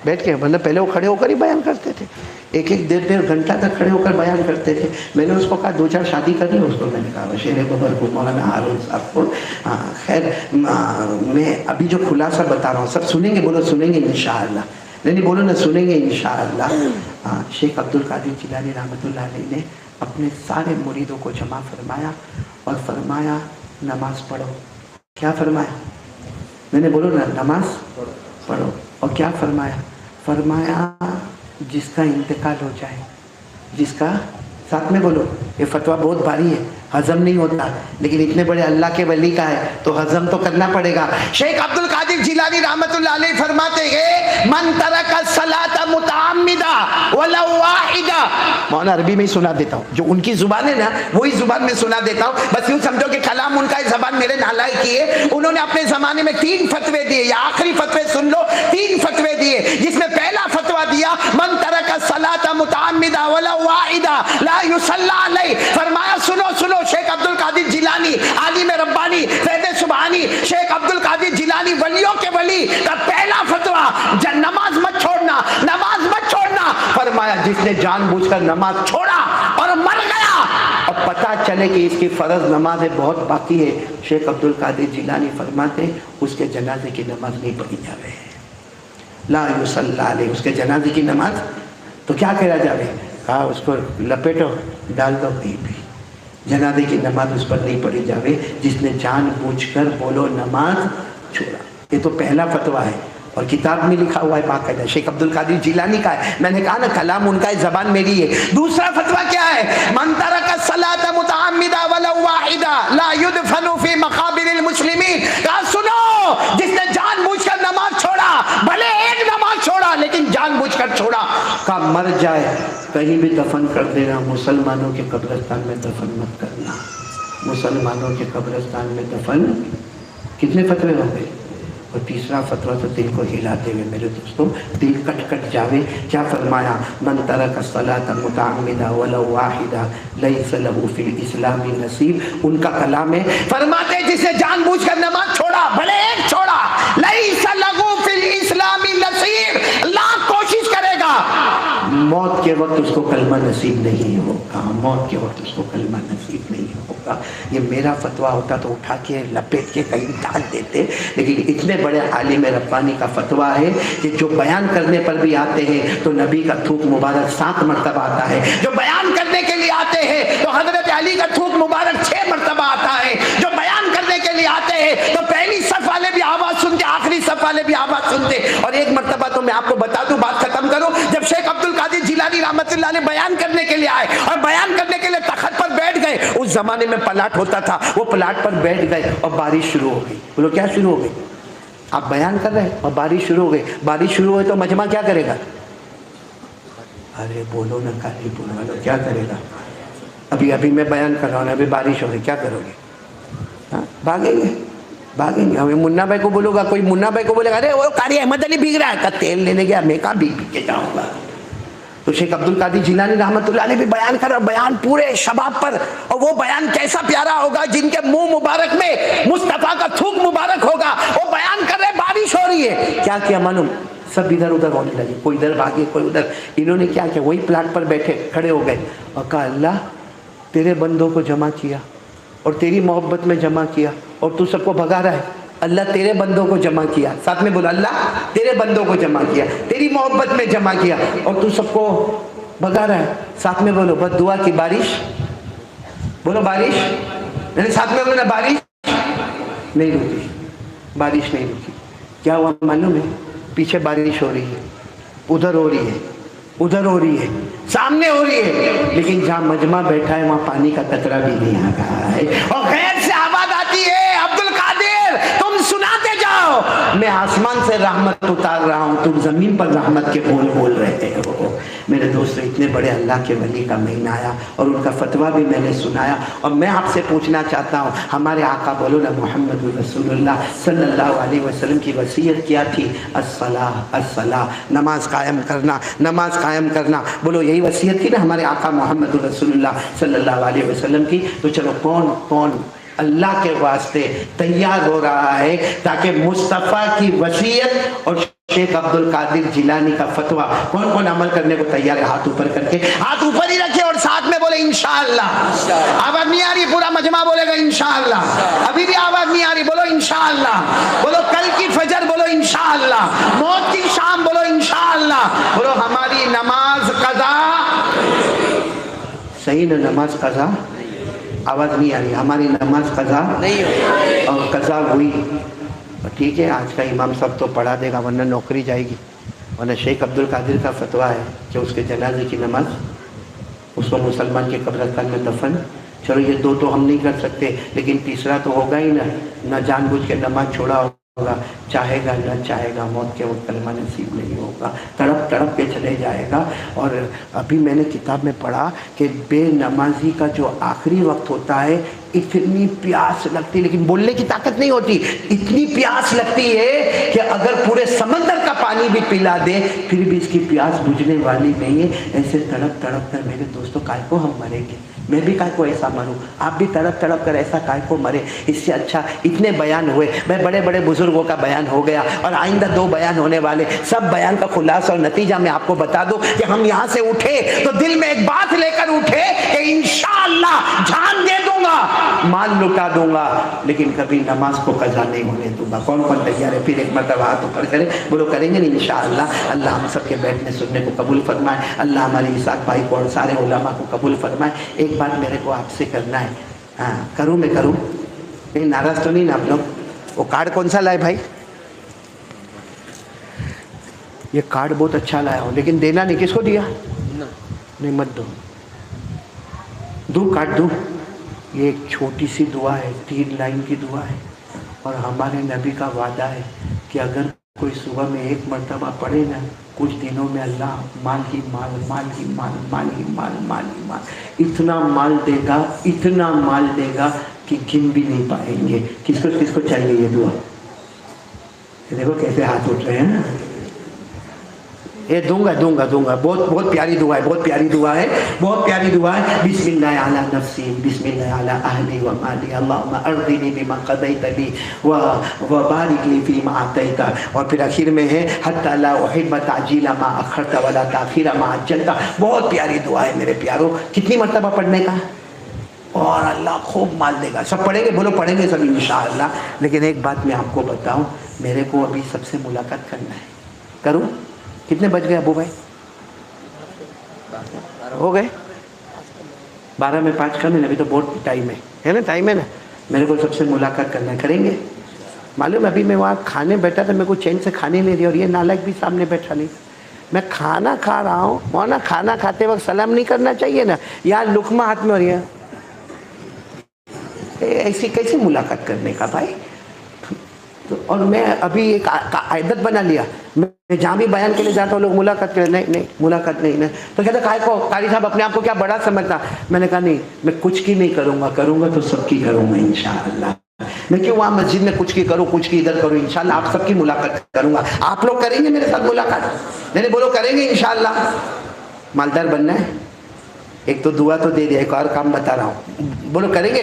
बैठ के, मतलब पहले वो खड़े होकर ही बयान करते थे, एक एक डेढ़ घंटा तक खड़े होकर बयान करते थे। मैंने उसको कहा 2-4 शादी करनी है उसको। मैंने कहा शेर बबर को, मौलाना हारून साहब को। खैर, मैं अभी जो खुलासा बता रहा हूँ सब सुनेंगे, बोलो सुनेंगे इंशाअल्लाह। नहीं बोलो ना, सुनेंगे इंशाअल्लाह। शेख अब्दुल कादिर जिलानी रहमतुल्लाह अलैह ने अपने सारे मुरीदों को जमा फरमाया और फरमाया नमाज पढ़ो। क्या फरमाया? मैंने बोलो ना, नमाज पढ़ो। और क्या फरमाया? फरमाया जिसका इंतकाल हो जाए, जिसका, साथ में बोलो, ये फतवा बहुत भारी है, हजम नहीं होता, लेकिन इतने बड़े अल्लाह के वली का है तो हजम तो करना पड़ेगा। शेख अब्दुल कादिर जिलानी रहमतुल्लाह अलैह फरमाते हैं, मन तरका सलाता मुतअम्मिदा वला वाहिदा। मौलाना अरबी में ही सुना देता हूँ, जो उनकी जुबान है ना वही जुबान में सुना देता हूँ। बस यूँ समझो कि कलाम उनका है, जबान मेरे नालायक की है। उन्होंने अपने जमाने में 3 फतवे दिए, या आखिरी फतवे सुन लो, 3 फतवे दिए, जिसमें पहला फतवा दिया मन तरका सलाता मुतअम्मिदा वला वाहिदा ला युसल्ला अलैहि। फरमाया सुनो सुनो, शेख अब्दुल कादिर जिलानी आलिम रब्बानी फैज़ सुबहानी, शेख अब्दुल कादिर जिलानी वलियों के वली का पहला फतवा, नमाज मत छोड़ना, नमाज मत छोड़ना। फरमाया जिसने जानबूझकर नमाज छोड़ा और मर गया और पता चले कि इसकी फर्ज नमाज बहुत बाकी है, शेख अब्दुल कादिर जिलानी फरमाते उसके जनाजे की नमाज नहीं पढ़ी जावे, ला युसल्ला अलैहि। उसके जनाजे की नमाज तो क्या करा जावे? कहा उसको लपेटो, डाल दो कहीं भी, जनाजे की नमाज उस पर नहीं पढ़ी जावे जिसने जानबूझकर बोलो नमाज छोड़ा। ये तो पहला फतवा है और किताब में लिखा हुआ है बाकायदा, शेख अब्दुल कादिर जिलानी का है। मैंने कहा ना कलाम उनका है, जबान मेरी है। दूसरा फतवा क्या है? मन तरका सलाता मुतअम्मिदा वला वाहिदा ला युदफनु फी मकाबिरिल मुस्लिमीन। कहा सुनो, जिसने जानबूझकर नमाज छोड़ा, भले एक नमाज छोड़ा लेकिन जानबूझकर छोड़ा, का मर जाए कहीं भी दफन कर देना, मुसलमानों के कब्रिस्तान में दफन मत करना, मुसलमानों के कब्रिस्तान में दफन। कितने फतवे हो गए? और तीसरा फतवा तो दिल को हिलाते हुए मेरे दोस्तों, दिल कट कट जावे। क्या फरमाया? मन तरका सलाता मुतअम्मिदा वला वाहिदा लैसा लहू फिल इस्लामी नसीब। उनका कलाम है, फरमाते जिसे जानबूझकर नमाज छोड़ा, भले एक छोड़ा, लैसा लहू फिल इस्लामी नसीब, लाख कोशिश करेगा, मौत के वक्त उसको कलमा नसीब नहीं होगा, मौत के वक्त उसको कलमा नसीब नहीं होगा। ये मेरा फतवा होता तो उठा के लपेट के कहीं डाल देते, लेकिन इतने बड़े आलिम रब्बानी का फतवा है कि जो बयान करने पर भी आते हैं तो नबी का थूक मुबारक 7 मरतबा आता है, जो बयान करने के लिए आते हैं तो हजरत अली का थूक मुबारक 6 मरतबा आता है, जो बयान करने के लिए आते हैं तो पहली सफ वाले भी आवाज सुनते, आखिरी सफ वाले भी आवाज सुनते। और एक मरतबा तो मैं आपको बता दूं, बात खत्म करूं, जब शेख अब्दुल कादिर जिलानी रहमतुल्लाह अलैह बयान करने के लिए आए और बयान करने के लिए तख्त पर बैठ गए, उस जमाने में पलाट होता था, वो पलाट पर बैठ गए और बारिश शुरू हो गई। बोलो क्या शुरू हो गई? आप बयान कर रहे हैं और बारिश शुरू हो गई। बारिश शुरू हुई तो मजमा क्या करेगा? अरे बोलो ना, काली बोलो वालों, क्या करेगा? अभी अभी मैं बयान कर रहा हूँ, अभी बारिश हो रही, क्या करोगे? हाँ, भागेंगे भागेंगे। हमें मुन्ना भाई को बोलूँगा, कोई मुन्ना भाई को बोलेगा अरे वो कारी अहमद अली भीग रहा है, का तेल लेने गया, मैं कहाँ भीग के जाऊँगा। तो शेख अब्दुल कादिर जिलानी रहमतुल्लाह अलैह भी बयान कर रहा, बयान पूरे शबाब पर, और वो बयान कैसा प्यारा होगा, जिनके मुंह मुबारक में मुस्तफ़ा का थूक मुबारक होगा, वो बयान कर रहे, बारिश हो रही है। क्या किया मालूम? सब इधर उधर होने लगे, कोई इधर भागे कोई उधर। इन्होंने क्या किया? वही प्लाट पर बैठे खड़े हो गए और कहा अल्लाह तेरे बंदों को जमा किया और तेरी मोहब्बत में जमा किया और तू सबको भगा रहा है। अल्लाह तेरे बंदों को जमा किया, साथ में बोलो अल्लाह तेरे बंदों को जमा किया, तेरी मोहब्बत में जमा किया और तू सबको भगा रहा है। साथ में बोलो बस दुआ की बारिश, बोलो बारिश, मैंने साथ में बोलो ना, बारिश नहीं रुकी, बारिश नहीं रुकी। क्या हुआ मालूम है? پیچھے بارش ہو رہی ہے، ادھر ہو رہی ہے، ادھر ہو رہی ہے، سامنے ہو رہی ہے، لیکن جہاں مجمع بیٹھا ہے وہاں پانی کا قطرہ بھی نہیں آ رہا ہے، اور غیر سے آواز آتی ہے عبد القادر تم سناتے جاؤ، میں آسمان سے رحمت اتار رہا ہوں، تم زمین پر رحمت کے بول بول رہے ہو۔ میرے دوستو، اتنے بڑے اللہ کے ولی کا مہینہ آیا اور ان کا فتویٰ بھی میں نے سنایا، اور میں آپ سے پوچھنا چاہتا ہوں، ہمارے آقا بولو نا محمد رسول اللہ صلی اللہ علیہ وسلم کی وصیت کیا تھی؟ الصلاۃ الصلاۃ، نماز قائم کرنا، نماز قائم کرنا، بولو یہی وصیت تھی نا ہمارے آقا محمد رسول اللہ صلی اللہ علیہ وسلم کی؟ تو چلو کون اللہ کے واسطے تیار ہو رہا ہے تاکہ مصطفیٰ کی وصیت اور شیخ عبد القادر جیلانی کا فتویٰ کون عمل کرنے کو تیار ہے؟ ہاتھ اوپر کر کے، ہاتھ اوپر ہی رکھے اور ساتھ میں بولے انشاءاللہ۔ آواز نہیں آ رہی؟ پورا مجمع بولے گا انشاءاللہ۔ ابھی بھی آواز نہیں آ رہی؟ بولو انشاءاللہ۔ بولو کل کی فجر بولو انشاءاللہ، موت کی شام بولو انشاءاللہ، بولو ہماری نماز قضا، صحیح نا؟ نماز قضا، آواز نہیں آ رہی؟ ہماری نماز قضا نہیں ہوئی اور قضا ہوئی، ٹھیک ہے، آج کا امام صاحب تو پڑھا دے گا ورنہ نوکری جائے گی، ورنہ شیخ عبد القادر کا فتویٰ ہے کہ اس کے جنازے کی نماز، اس کو مسلمان کے قبرستان میں دفن۔ چلو یہ دو تو ہم نہیں کر سکتے، لیکن تیسرا تو ہوگا ہی نا، نہ جان بوجھ کے نماز چھوڑا ہوگا، چاہے گا نہ چاہے گا موت کے وقت کلمہ نصیب نہیں ہوگا، تڑپ تڑپ کے چلے جائے گا۔ اور ابھی میں نے کتاب میں پڑھا کہ بے نمازی کا جو آخری وقت ہوتا ہے، اتنی پیاس لگتی، لیکن بولنے کی طاقت نہیں ہوتی، اتنی پیاس لگتی ہے کہ اگر پورے سمندر کا پانی بھی پلا دے پھر بھی اس کی پیاس بجھنے والی نہیں ہے۔ ایسے تڑپ تڑپ کر میرے دوستوں کائے کو ہم مریں گے؟ میں بھی کائے کو ایسا مروں، آپ بھی تڑپ تڑپ کر ایسا کائے کو مرے؟ اس سے اچھا اتنے بیان ہوئے، میں بڑے بڑے بزرگوں کا بیان ہو گیا اور آئندہ 2 بیان ہونے والے، سب بیان کا خلاصہ اور نتیجہ میں آپ کو بتا دوں کہ ہم یہاں سے اٹھے تو دل میں ایک بات لے کر اٹھے کہ انشاءاللہ جان دے دوں گا، مال لٹا دوں گا، لیکن کبھی نماز کو قضا نہیں ہونے دوں گا۔ کون تیار ہے؟ پھر ایک مرتبہ ہاتھ اوپر کرے، بولو کریں گے نہیں انشاءاللہ؟ اللہ ہم سب کے بیٹھنے سننے کو قبول فرمائے، اللہ ہمارے اسحاق بھائی کو اور سارے علماء کو قبول فرمائے۔ ایک بات میرے کو آپ سے کرنا ہے، ہاں کروں میں کروں؟ نہیں ناراض تو نہیں نا آپ لوگ؟ وہ کارڈ کون سا لائے بھائی؟ یہ کارڈ بہت اچھا لایا ہوں، لیکن دینا نہیں، کس کو دیا؟ نہیں مت دو، دو کارڈ دو۔ یہ ایک چھوٹی سی دعا ہے، 3 لائن کی دعا ہے، اور ہمارے نبی کا وعدہ ہے کہ اگر کوئی صبح میں 1 مرتبہ پڑھے نا، کچھ دنوں میں اللہ مال ہی مال، مال ہی مال، مال ہی مال، مال ہی مال، اتنا مال دے گا، اتنا مال دے گا کہ گن بھی نہیں پائیں گے۔ کس کو چاہیے یہ دعا؟ دیکھو کیسے ہاتھ اٹھ رہے ہیں نا۔ یہ دوں گا، بہت پیاری دعا ہے، بہت پیاری دعا ہے، بہت پیاری دعا ہے۔ بسم اللہ علی نفسی، بسم اللہ علی اہلی و مالی، اللہم ارضنی بما قضیت لی وبارک لی فیما اعطیت، اور پھر آخر میں ہے حتی لا احب تعجیل ما اخرت ولا تاخیر ما عجلت۔ بہت پیاری دعا ہے میرے پیاروں، کتنی مرتبہ پڑھنے کا؟ اور اللہ خوب مال دے گا۔ سب پڑھیں گے؟ بولو پڑھیں گے سب انشاءاللہ۔ لیکن ایک بات میں آپ کو بتاؤں، میرے کو ابھی سب سے ملاقات کرنا ہے، کروں؟ کتنے بج گئے ابو بھائی؟ ہو گئے 12 میں 5 کم ہے، ابھی تو بہت ٹائم ہے نا، ٹائم ہے نا۔ میرے کو سب سے ملاقات کرنا ہے، کریں گے؟ معلوم ابھی میں وہاں کھانے بیٹھا تھا، میرے کو چین سے کھانے نہیں دیا، اور یہ نالائق بھی سامنے بیٹھا نہیں۔ میں کھانا کھا رہا ہوں، مولانا کھانا کھاتے وقت سلام نہیں کرنا چاہیے نا؟ یار لقمہ ہاتھ میں، اور یہ ایسی کیسی ملاقات کرنے کا بھائی؟ اور میں ابھی ایک عادت بنا لیا، میں جہاں بھی بیان کے لیے جاتا ہوں لوگ ملاقات کریں، نہیں ملاقات نہیں، تو کہتے کائے کو قاری صاحب اپنے آپ کو کیا بڑا سمجھتا؟ میں نے کہا نہیں، میں کچھ کی نہیں کروں گا تو سب کی کروں گا انشاءاللہ۔ میں کیوں وہاں مسجد میں کچھ کی کروں، کچھ کی ادھر کروں؟ انشاءاللہ آپ سب کی ملاقات کروں گا۔ آپ لوگ کریں گے میرے ساتھ ملاقات؟ نہیں بولو کریں گے انشاءاللہ۔ مالدار بننا ہے؟ ایک تو دعا تو دے دیا، ایک اور کام بتا رہا ہوں، بولو کریں گے؟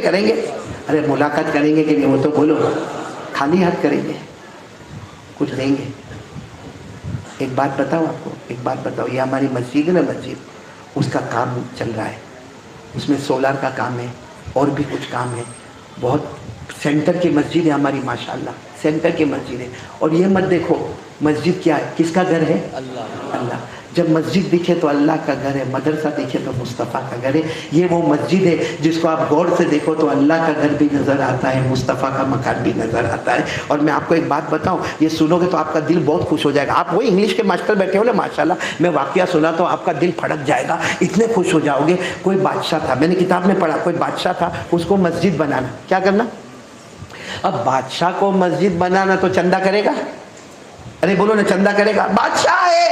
ارے ملاقات کریں گے کہ نہیں وہ تو بولو، خالی ہاتھ کریں گے؟ کچھ دیں گے؟ ایک بات بتاؤ آپ کو، ایک بات بتاؤ، یہ ہماری مسجد ہے نا، مسجد اس کا کام چل رہا ہے، اس میں سولار کا کام ہے اور بھی کچھ کام ہے، بہت سینٹر کی مسجد ہے ہماری ماشاءاللہ، سینٹر کی مسجد ہے۔ اور یہ مت دیکھو मस्जिद क्या है, किसका घर है? अल्लाह। जब मस्जिद दिखे तो अल्लाह का घर है, मदरसा दिखे तो मुस्तफ़ा का घर है। ये वो मस्जिद है जिसको आप गौर से देखो तो अल्लाह का घर भी नज़र आता है, मुस्तफ़ा का मकान भी नज़र आता है। और मैं आपको एक बात बताऊं, ये सुनोगे तो आपका दिल बहुत खुश हो जाएगा। आप वही इंग्लिश के मास्टर बैठे हो ना, माशाल्लाह, मैं वाक़या सुना तो आपका दिल फड़क जाएगा, इतने खुश हो जाओगे। कोई बादशाह था, मैंने किताब में पढ़ा, कोई बादशाह था, उसको मस्जिद बनाना, क्या करना? अब बादशाह को मस्जिद बनाना तो चंदा करेगा, अरे बोलो ना, चंदा करेगा। बादशाह है,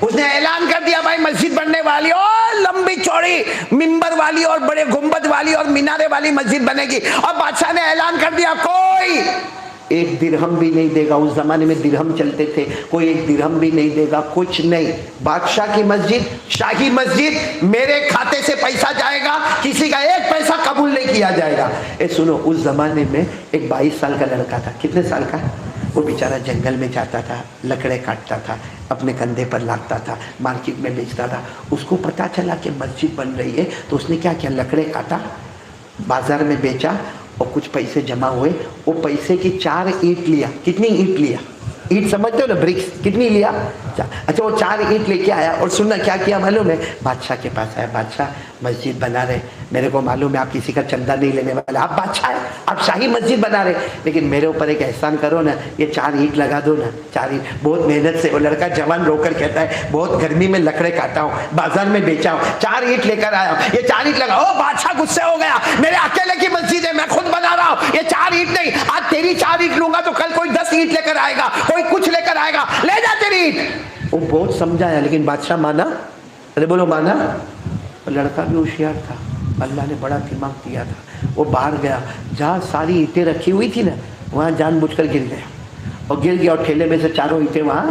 उसने ऐलान कर दिया भाई मस्जिद बनने वाली, और लंबी चौड़ी मिंबर वाली और बड़े गुंबद वाली और मीनारे वाली मस्जिद बनेगी। और बादशाह ने ऐलान कर दिया कोई एक दिरहम भी नहीं देगा। उस जमाने में दिरहम चलते थे, कोई एक दिरहम भी नहीं देगा, कुछ नहीं। बादशाह की मस्जिद, शाही मस्जिद, मेरे खाते से पैसा जाएगा, किसी का एक पैसा कबूल नहीं किया जाएगा। ए सुनो, उस जमाने में एक 22 साल का लड़का था। कितने साल का? वो बेचारा जंगल में जाता था, लकड़े काटता था, अपने कंधे पर लादता था, मार्केट में बेचता था। उसको पता चला कि मस्जिद बन रही है, तो उसने क्या किया, लकड़े काटा, बाजार में बेचा और कुछ पैसे जमा हुए। वो पैसे की 4 ईंट लिया। कितनी ईंट लिया? ईंट समझते हो ना, ब्रिक्स। कितनी लिया? अच्छा, वो 4 ईंट लेके आया और सुनना क्या किया मालूम है? बादशाह के पास आया, बादशाह मस्जिद बना रहे, मेरे को मालूम है आप किसी का चंदा नहीं लेने वाले, आप बादशाह है, आप शाही मस्जिद बना रहे, लेकिन मेरे ऊपर एक एहसान करो ना, ये 4 ईंट लगा दो ना। 4 ईंट बहुत मेहनत से, वो लड़का जवान रोकर कहता है बहुत गर्मी में लकड़े काटा हूँ, बाजार में बेचा हूँ, 4 ईंट लेकर आया हूँ, ये 4 ईंट लगा। ओ बादशाह गुस्से हो गया, मेरे अकेले की मस्जिद है, मैं खुद बना रहा हूँ, ये 4 ईंट नहीं, आज तेरी 4 ईंट लूंगा तो कल कोई 10 ईंट लेकर आएगा, कोई कुछ लेकर आएगा, ले जा तेरी ईंट। वो बहुत समझाया लेकिन बादशाह माना। अरे बोलो माना। लड़का भी होशियार था, अल्लाह ने बड़ा दिमाग दिया था। वो बाहर गया, जहाँ सारी ईंटें रखी हुई थी ना, वहाँ जानबूझकर गिर गया, और गिर गया और ठेले में से 4 ईंटें वहाँ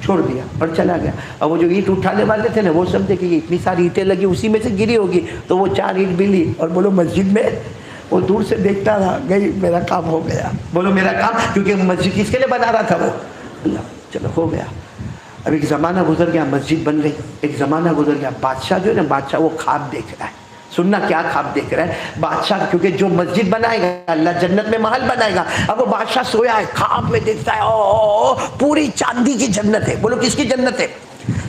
छोड़ दिया और चला गया। और वो जो ईंट उठाने वाले थे ना, वो समझे कि इतनी सारी ईंटें लगी, उसी में से गिरी होगी, तो वो 4 ईंट भी ली। और बोलो मस्जिद में वो दूर से देखता रहा, गई, मेरा काम हो गया। बोलो मेरा काम, क्योंकि मस्जिद किसके लिए बना रहा था वो? अल्लाह। चलो हो गया। अब एक ज़माना गुजर गया, मस्जिद बन गई। एक ज़माना गुजर गया, बादशाह जो है ना, बादशाह वो ख्वाब देख रहा है। सुनना क्या ख्वाब देख रहा है बादशाह, क्योंकि जो मस्जिद बनाएगा अल्लाह जन्नत में महल बनाएगा। अब वो बादशाह सोया है, ख्वाब में देखता है ओ पूरी चांदी की जन्नत है। बोलो किसकी जन्नत है?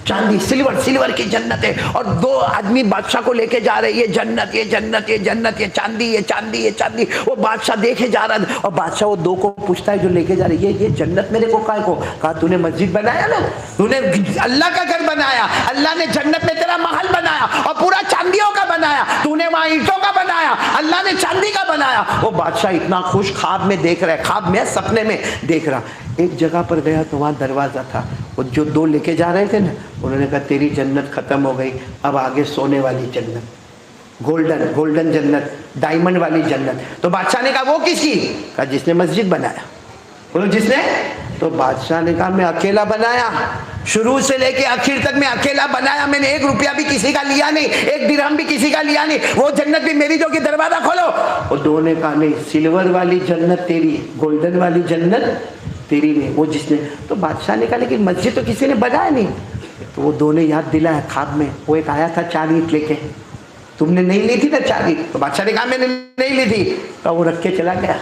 चांदी, सिल्वर की जन्नत है। और 2 आदमी बादशाह को लेके जा रहे हैं, ये जन्नत, ये जन्नत, ये जन्नत, ये चांदी, ये चांदी, ये चांदी। वो बादशाह देखे जा रहा है, और बादशाह वो 2 को पूछता है जो लेके जा रही है, ये जन्नत मेरे को काहे को? कहा तूने मस्जिद बनाया ना, तूने अल्लाह का घर बनाया, अल्लाह ने जन्नत में तेरा महल बनाया और पूरा चांदियों का बनाया, तूने वहां ईंटों का बनाया, अल्लाह ने चांदी का बनाया। वो बादशाह इतना खुश ख्वाब में देख रहा है, ख्वाब में सपने में देख रहा। एक जगह पर गया तो वहाँ दरवाज़ा था, वो जो 2 लेके जा रहे थे ना, उन्होंने कहा तेरी जन्नत ख़त्म हो गई, अब आगे सोने वाली जन्नत, गोल्डन जन्नत, डायमंड वाली जन्नत। तो बादशाह ने कहा वो किसकी? कहा जिसने मस्जिद बनाया। बोलो जिसने? तो बादशाह ने कहा मैं अकेला बनाया, शुरू से लेके आखिर तक मैं अकेला बनाया, मैंने 1 रुपया भी किसी का लिया नहीं, 1 दिरहम भी किसी का लिया नहीं, वो जन्नत भी मेरी जो कि दरवाजा खोलो। और 2 ने कहा नहीं, सिल्वर वाली जन्नत तेरी, गोल्डन वाली जन्नत तेरी नहीं, वो जिसने। तो बादशाह ने कहा लेकिन मस्जिद तो किसी ने बनाया नहीं। तो वो 2 ने याद दिलाया ख्वाब में, वो एक आया था 4 ईंट लेके, तुमने नहीं ली थी ना 4 ईंट? तो बादशाह ने कहा मैंने नहीं ली थी। तो वो रख के चला गया।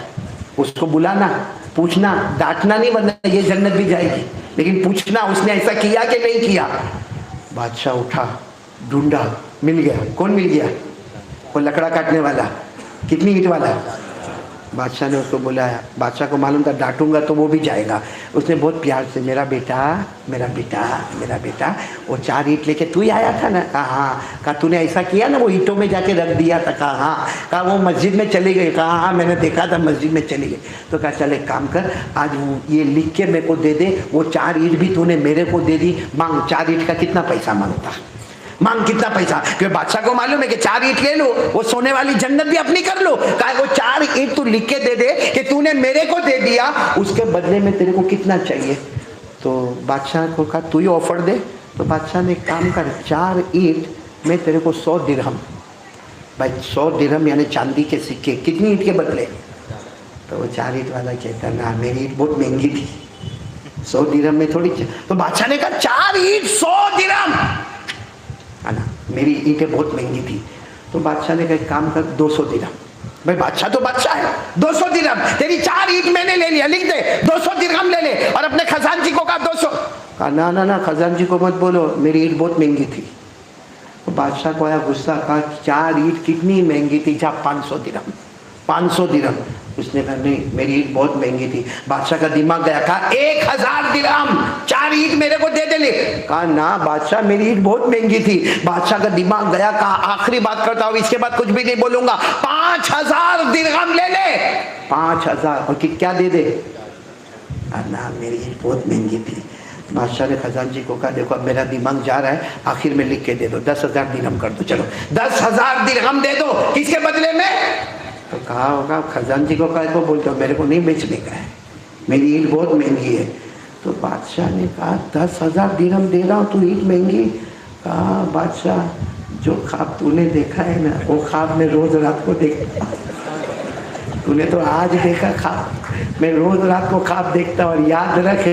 उसको बुलाना, पूछना, डांटना नहीं, वरना ये जन्नत भी जाएगी, लेकिन पूछना उसने ऐसा किया कि नहीं किया। बादशाह उठा, ढूंढा, मिल गया। कौन मिल गया? वो लकड़ा काटने वाला। कितनी ईंट वाला? बादशाह ने उसको बुलाया। बादशाह को मालूम था डांटूंगा तो वो भी जाएगा। उसने बहुत प्यार से मेरा बेटा, मेरा बेटा, मेरा बेटा, वो 4 ईंट लेके तू ही आया था ना? कहा हाँ। कहा तूने ऐसा किया ना, वो ईंटों में जाके रख दिया था? कहा हाँ। कहा वो मस्जिद में चली गई? कहा हाँ मैंने देखा था मस्जिद में चली गई। तो कहा चल एक काम कर, आज ये लिख के मेरे को दे दे, वो 4 ईंट भी तूने मेरे को दे दी, मांग 4 ईंट का कितना पैसा मांगता, मांग कितना पैसा। क्योंकि बादशाह को मालूम है कि 4 ईंट ले लो, वो सोने वाली जन्नत भी अपनी कर लो। कहा वो 4 ईंट तू लिख के दे दे कि तूने मेरे को दे दिया, उसके बदले में तेरे को कितना चाहिए। तो बादशाह को कहा तू ही ऑफर दे। तो बादशाह ने काम कर, 4 ईंट में तेरे को 100 दिरहम, भाई 100 दिरहम यानी चांदी के सिक्के। कितनी ईंट के बदले? तो वो 4 ईंट वाला कहता ना मेरी ईंट बहुत महंगी थी, 100 दिरहम में थोड़ी। तो बादशाह ने कहा 4 ईंट 100 दिरहम है ना, मेरी ईंटें बहुत महंगी थी। तो बादशाह ने कहा काम कर 200 दिरहम। भाई बादशाह तो बादशाह है, 200 दिरहम तेरी 4 ईंट मैंने ले लिया, लिख दे 200 दिरहम ले ले। और अपने खजानची को कहा 200 ना ना ना खजानजी को मत बोलो, मेरी ईंट बहुत महंगी थी। तो बादशाह को आया गुस्सा, कहा 4 ईंट कितनी महंगी थी? जा 500 दिरहम, 500 दिरहम। उसने कहा नहीं, मेरी ईंट बहुत महंगी थी। बादशाह का दिमाग गया, कहा 1000 दिरहम, 4 ईंट मेरे को दे ले। कहा ना बादशाह, मेरी ईंट बहुत महंगी थी। बादशाह का दिमाग गया, कहा आखिरी बात करता हूँ, इसके बाद कुछ भी नहीं बोलूंगा, 5000 दिरहम ले ले। 5000 और क्या दे दे? ना मेरी ईंट बहुत महंगी थी। बादशाह ने खजानजी को कहा देखो अब मेरा दिमाग जा रहा है, आखिर में लिख के दे दो, 10,000 दिरहम कर दो, चलो 10,000 दिरहम दे दो, किसके बदले में? तो कहा होगा खजानजी को, कहा को बोलते हो, मेरे को नहीं बेचने का है, मेरी ईंट बहुत महंगी है। तो बादशाह ने कहा 10,000 दिरहम दे रहा हूँ, तू ईंट महंगी? कहा बादशाह, जो ख्वाब तूने देखा है ना, वो ख्वाब मैं रोज रात को देखता। तूने तो आज देखा ख्वाब, मैं रोज रात को ख्वाब देखता। और याद रख,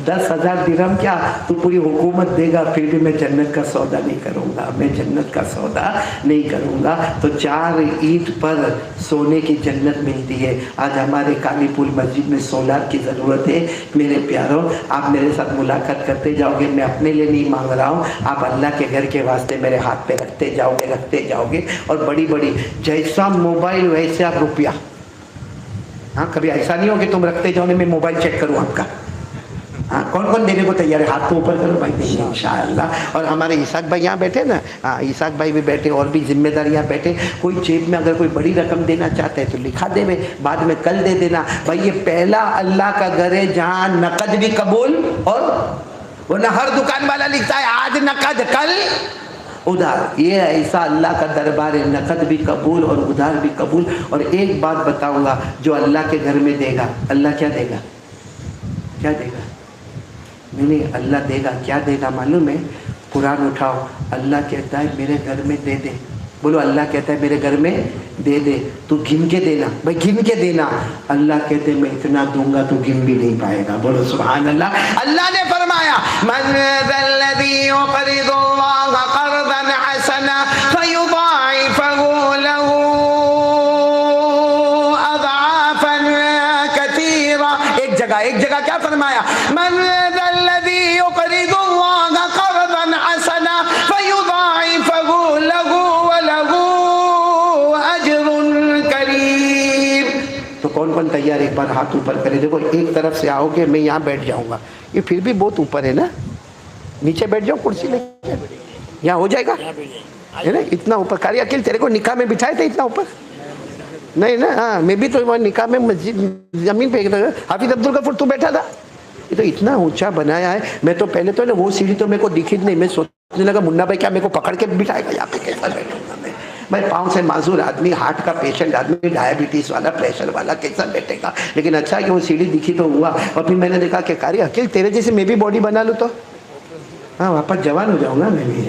10,000 दिरहम क्या, तू पूरी हुकूमत देगा फिर भी मैं जन्नत का सौदा नहीं करूँगा, मैं जन्नत का सौदा नहीं करूँगा। तो 4 ईंट पर सोने की जन्नत मिलती है। आज हमारे कालीपुर मस्जिद में सोलार की ज़रूरत है। मेरे प्यारों, आप मेरे साथ मुलाकात करते जाओगे, मैं अपने लिए नहीं मांग रहा हूँ, आप अल्लाह के घर के वास्ते मेरे हाथ पे रखते जाओगे और बड़ी बड़ी, जैसा मोबाइल वैसे आप रुपया। हाँ, कभी ऐसा नहीं हो कि तुम रखते जाओ, मैं मोबाइल चेक करूँ आपका। हाँ, कौन कौन देने को तैयार है? हाथ को ऊपर करो भाई, देंगे इंशाअल्लाह। और हमारे इसाक भाई यहाँ बैठे ना, हाँ इसाक भाई भी बैठे, और भी जिम्मेदार यहाँ बैठे। कोई जेब में अगर कोई बड़ी रकम देना चाहते हैं तो लिखा दे, में बाद में कल दे देना। भाई ये पहला अल्लाह का घर है जहाँ नकद भी कबूल, और वरना हर दुकान वाला लिखता है आज नकद कल उधार। ये ऐसा अल्लाह का दरबार है, नकद भी कबूल और उधार भी कबूल। और एक बात बताऊंगा, जो अल्लाह के घर में देगा, अल्लाह क्या देगा? क्या देगा? नहीं, अल्लाह देगा, क्या देगा मालूम है? कुरान उठाओ, अल्लाह कहता है मेरे घर में दे दे। बोलो, अल्लाह कहता है मेरे घर में दे दे, तू गिन के देना, भाई गिन के देना। अल्लाह कहते मैं इतना दूंगा तू गिन भी नहीं पाएगा। बोलो सुभान अल्लाह। अल्लाह ने फरमाया, मन ज़ल्लज़ी युक़रिदुल्लाह क़र्ज़न हसना फ़युज़ाइफ़हु लहू अज़आफ़न कसीरा। एक जगह क्या फरमाया? मन ज़ल्लज़ी युक़रिदुल्लाह क़र्ज़न हसना फ़युज़ाइफ़हु लहू कौन कौन तैयार? एक बार हाथ ऊपर करे। देखो, एक तरफ से आओगे, मैं यहाँ बैठ जाऊंगा, ये फिर भी बहुत ऊपर है ना, नीचे बैठ जाओ कुर्सी लेके, यहाँ हो जाएगा है ना? इतना ऊपर कारी अकेले तेरे को निकाह में बिठाए थे इतना ऊपर? नहीं ना? हाँ, मैं भी तो वहाँ निकाह में मस्जिद जमीन पे, हाफिज अब्दुल गफूर तू बैठा था। ये तो इतना ऊंचा बनाया है। मैं तो पहले तो ना वो सीढ़ी तो मेरे को दिखी नहीं, मैं सोचने लगा मुन्ना भाई क्या मेरे को पकड़ के बिठाएगा यहाँ पे, कैसा बैठूंगा मैं? भाई पाँव से माजूर आदमी, हार्ट का पेशेंट आदमी, डायबिटीज़ वाला, प्रेशर वाला, कैसा बैठेगा? लेकिन अच्छा कि वो सीढ़ी दिखी तो हुआ। और फिर मैंने देखा कि कारी अकेले तेरे जैसे मैं भी बॉडी बना लूँ तो हाँ वापस जवान हो जाऊँगा मैं भी।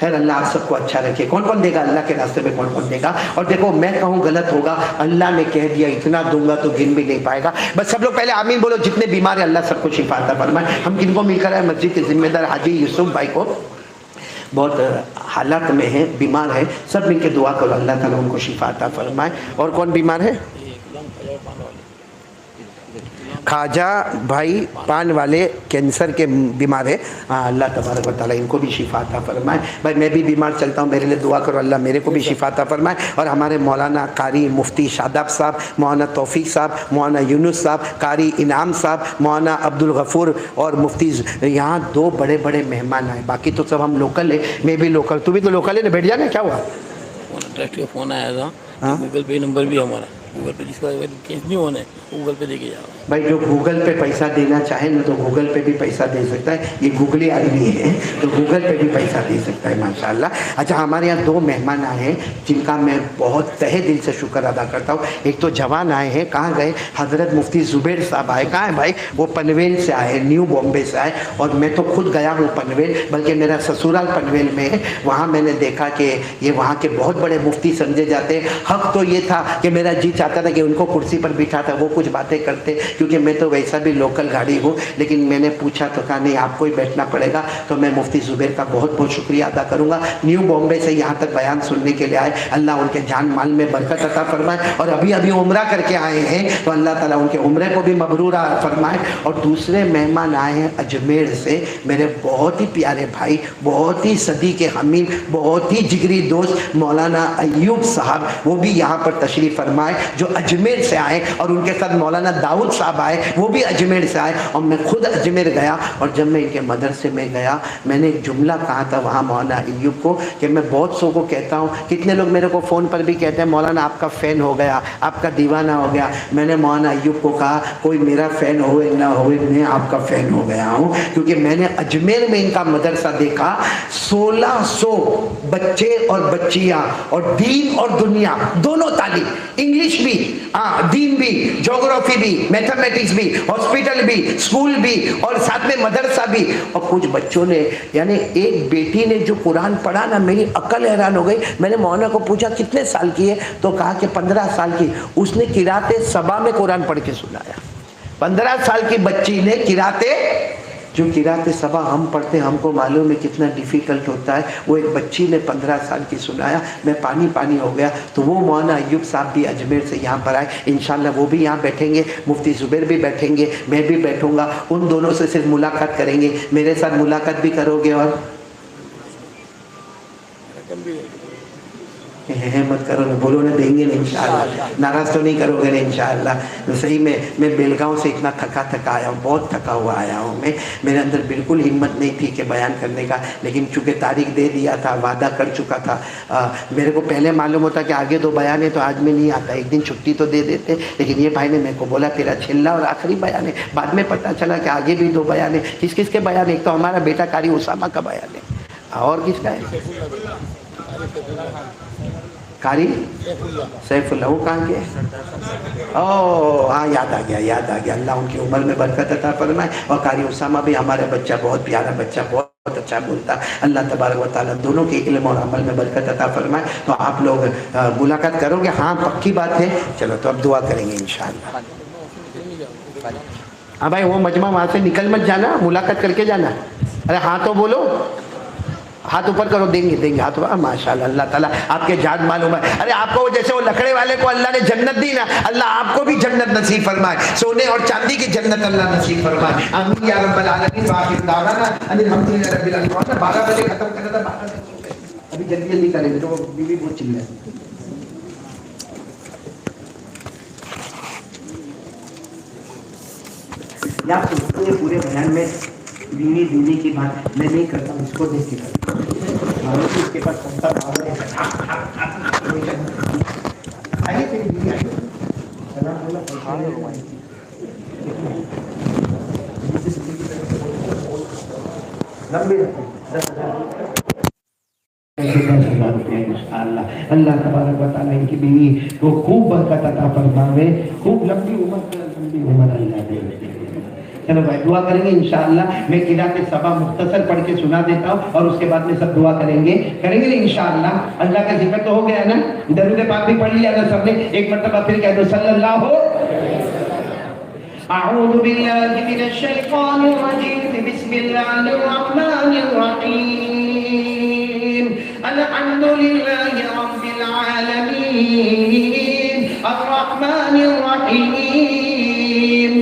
खैर अल्लाह आप सबको अच्छा रखे। कौन कौन देगा अल्लाह के रास्ते में? कौन कौन देगा? और देखो मैं कहूँ गलत होगा, अल्लाह ने कह दिया इतना दूंगा तो गिन भी नहीं पाएगा। बस सब लोग पहले आमीन बोलो। जितने बीमार है अल्लाह सबको शिफा अता फरमाए। हम किनको मिलकर आए? मस्जिद के जिम्मेदार हाजी यूसुफ भाई को, बहुत हालात में है, बीमार है, सब मिलकर दुआ करो अल्लाह ताला उनको शिफा अता फरमाए। और कौन बीमार है? खाजा भाई पान वाले कैंसर के बीमार है। हाँ, अल्लाह तबारक व तआला इनको भी शिफा अता फरमाए। भाई मैं भी बीमार चलता हूँ, मेरे लिए दुआ करो अल्लाह मेरे को भी शिफा अता फरमाए। और हमारे मौलाना कारी मुफ्ती शादाब साहब, मौलाना तौफीक साहब, मौलाना यूनुस साहब, कारी इनाम साहब, मौलाना अब्दुल गफूर और मुफ्ती, यहाँ 2 बड़े बड़े मेहमान आए। बाकी तो सब हम लोकल है, मैं भी लोकल, तू भी तो लोकल है ना? बैठ जाना। क्या हुआ? ट्रस्ट का फ़ोन आया था, गूगल पे नंबर भी हमारा, गूगल पे जिसका केस नहीं होना है गूगल पे देके जाओ। भाई जो गूगल पे पैसा देना चाहे ना तो गूगल पे भी पैसा दे सकता है। ये गूगली आदमी है तो गूगल पे भी पैसा दे सकता है माशाल्लाह। अच्छा, हमारे यहाँ 2 मेहमान आए हैं जिनका मैं बहुत तहे दिल से शुक्र अदा करता हूँ। एक तो जवान आए हैं, कहाँ गए? हज़रत मुफ्ती ज़ुबैर साहब आए। कहाँ है भाई? वो पनवेल से आए, न्यू बॉम्बे से आए। और मैं तो खुद गया हूँ पनवेल, बल्कि मेरा ससुराल पनवेल में है। वहाँ मैंने देखा कि ये वहाँ के बहुत बड़े मुफ्ती समझे जाते हैं। हक़ तो ये था कि मेरा जी चाहता था कि उनको कुर्सी पर बिठा था, वो कुछ कुछ बातें करते, क्योंकि मैं तो वैसा भी लोकल गाड़ी हूँ, लेकिन मैंने पूछा तो कहा नहीं आपको ही बैठना पड़ेगा। तो मैं मुफ्ती ज़ुबैर का बहुत बहुत शुक्रिया अदा करूँगा, न्यू बॉम्बे से यहाँ तक बयान सुनने के लिए आए। अल्लाह उनके जान माल में बरकत अता फरमाए, और अभी अभी उम्रा करके आए हैं तो अल्लाह ताला उनके उम्रे को भी मबरूर फरमाए। और दूसरे मेहमान आए हैं अजमेर से, मेरे बहुत ही प्यारे भाई, बहुत ही सदी के हमीम, बहुत ही जिगरी दोस्त मौलाना अय्यूब साहब, वो भी यहाँ पर तशरीफ़ फरमाए, जो अजमेर से आए, और उनके साथ मौलाना दाऊद साहब आए, वो भी अजमेर से आए। और मैं खुद अजमेर गया, और जब मैं इनके मदरसे में गया, मैंने एक जुमला कहा था वहाँ मौलाना अय्यूब को, कि मैं बहुत सौ को कहता हूँ, कितने लोग मेरे को फ़ोन पर भी कहते हैं मौलाना आपका फ़ैन हो गया, आपका दीवाना हो गया। मैंने मौलाना अय्यूब को कहा कोई मेरा फ़ैन होए ना होए, मैं आपका फ़ैन हो गया हूँ, क्योंकि मैंने अजमेर में इनका मदरसा देखा। 1600 बच्चे और बच्चियाँ, और दीन और दुनिया दोनों तालीम, इंग्लिश भी, दीन भी, ज्योग्राफी भी, मैथमेटिक्स भी, हॉस्पिटल भी, स्कूल भी, और साथ में मदरसा भी। और कुछ बच्चों ने, यानी एक बेटी ने जो कुरान पढ़ा ना, मेरी अकल हैरान हो गई। मैंने मौलाना को पूछा कितने साल की है, तो कहा कि 15 साल की। उसने किराते सबा में कुरान पढ़ के सुनाया। 15 साल की बच्ची ने किराते, जो किराते सबा हम पढ़ते हमको मालूम है कितना डिफ़िकल्ट होता है, वो एक बच्ची ने 15 साल की सुनाया। मैं पानी पानी हो गया। तो वो मौलाना अय्यूब साहब भी अजमेर से यहाँ पर आए, इंशाल्लाह वो भी यहाँ बैठेंगे, मुफ्ती ज़ुबैर भी बैठेंगे, मैं भी बैठूँगा। उन दोनों से सिर्फ मुलाकात करेंगे, मेरे साथ मुलाकात भी करोगे, और मत करो ना, बोलो ना, देंगे ना इंशाअल्लाह, नाराज़ तो नहीं करोगे ना इंशाअल्लाह। सही में मैं बेलगांव से इतना थका आया हूँ, बहुत थका हुआ आया हूँ मैं, मेरे अंदर बिल्कुल हिम्मत नहीं थी कि बयान करने का, लेकिन चूँकि तारीख दे दिया था, वादा कर चुका था। मेरे को पहले मालूम होता कि आगे 2 बयान है तो आज में नहीं आता, एक दिन छुट्टी तो दे देते, लेकिन ये भाई ने मेरे को बोला तेरा छिल्ला और आखिरी बयान है। बाद में पता चला कि आगे भी 2 बयान है। किस किस के बयान है? एक तो हमारा बेटा कारी उसामा का बयान है, और किसका है? कारी सैफुल्लाह, वो कहाँ के? ओह हाँ, याद आ गया। अल्लाह उनकी उम्र में बरकत अता फरमाए। और कारी उसामा भी हमारा बच्चा, बहुत प्यारा बच्चा, बहुत अच्छा बोलता। अल्लाह तबारक व तआला दोनों के इल्म और अमल में बरकत अता फरमाए। तो आप लोग मुलाकात करोगे? हाँ पक्की बात है। चलो तो अब दुआ करेंगे इंशाअल्लाह। हाँ भाई, वो मजमा वहाँ से निकल मत जाना, मुलाकात करके जाना। अरे हाँ तो बोलो, हाथ ऊपर करो, देंगे हाथ ऊपर। माशाल्लाह, अल्लाह ताला आपके जान मालूम है। अरे आपको जैसे वो लकड़े वाले को अल्लाह ने जन्नत दी ना, अल्लाह आपको भी जन्नत नसीब फरमाए, सोने और चांदी की जन्नत अल्लाह नसीब फरमाए। आमीन या रब्बल आलमीन। वाखिर दावाना अल्हम्दुलिल्लाह रब्बिल आलमीन। 12 बजे खत्म करना था, 12 बजे अभी जल्दी करेंगे, तो बीवी बहुत चिल्लाए। पूरे बयान में दीनी की बात मैं नहीं करता हूँ, इसको देख के करता हूँ। उसके पास क्षमता पावर है। आइए तेरी दीदी आइए, सलाम बोला लंबे अल्लाह तबारक व तआला इनकी बीवी को खूब बरकत अता फरमावे, खूब लंबी उम्र अल्लाह दे। चलो भाई दुआ करेंगे इंशाअल्लाह। मैं किराते सबा मुख्तसर पढ़ के सुना देता हूँ, और उसके बाद में सब दुआ करेंगे ना इंशाअल्लाह। अल्लाह का जिक्र तो हो गया ना, दरूद पाक भी पढ़ लिया ना सबने, एक मरतबा फिर कह दो सल्लल्लाहु। अऊज़ु बिल्लाहि मिनश शैतानिर रजीम, बिस्मिल्लाहिर रहमानिर रहीम। अल्हम्दुलिल्लाहि रब्बिल आलमीन, अर्रहमानिर रहीम,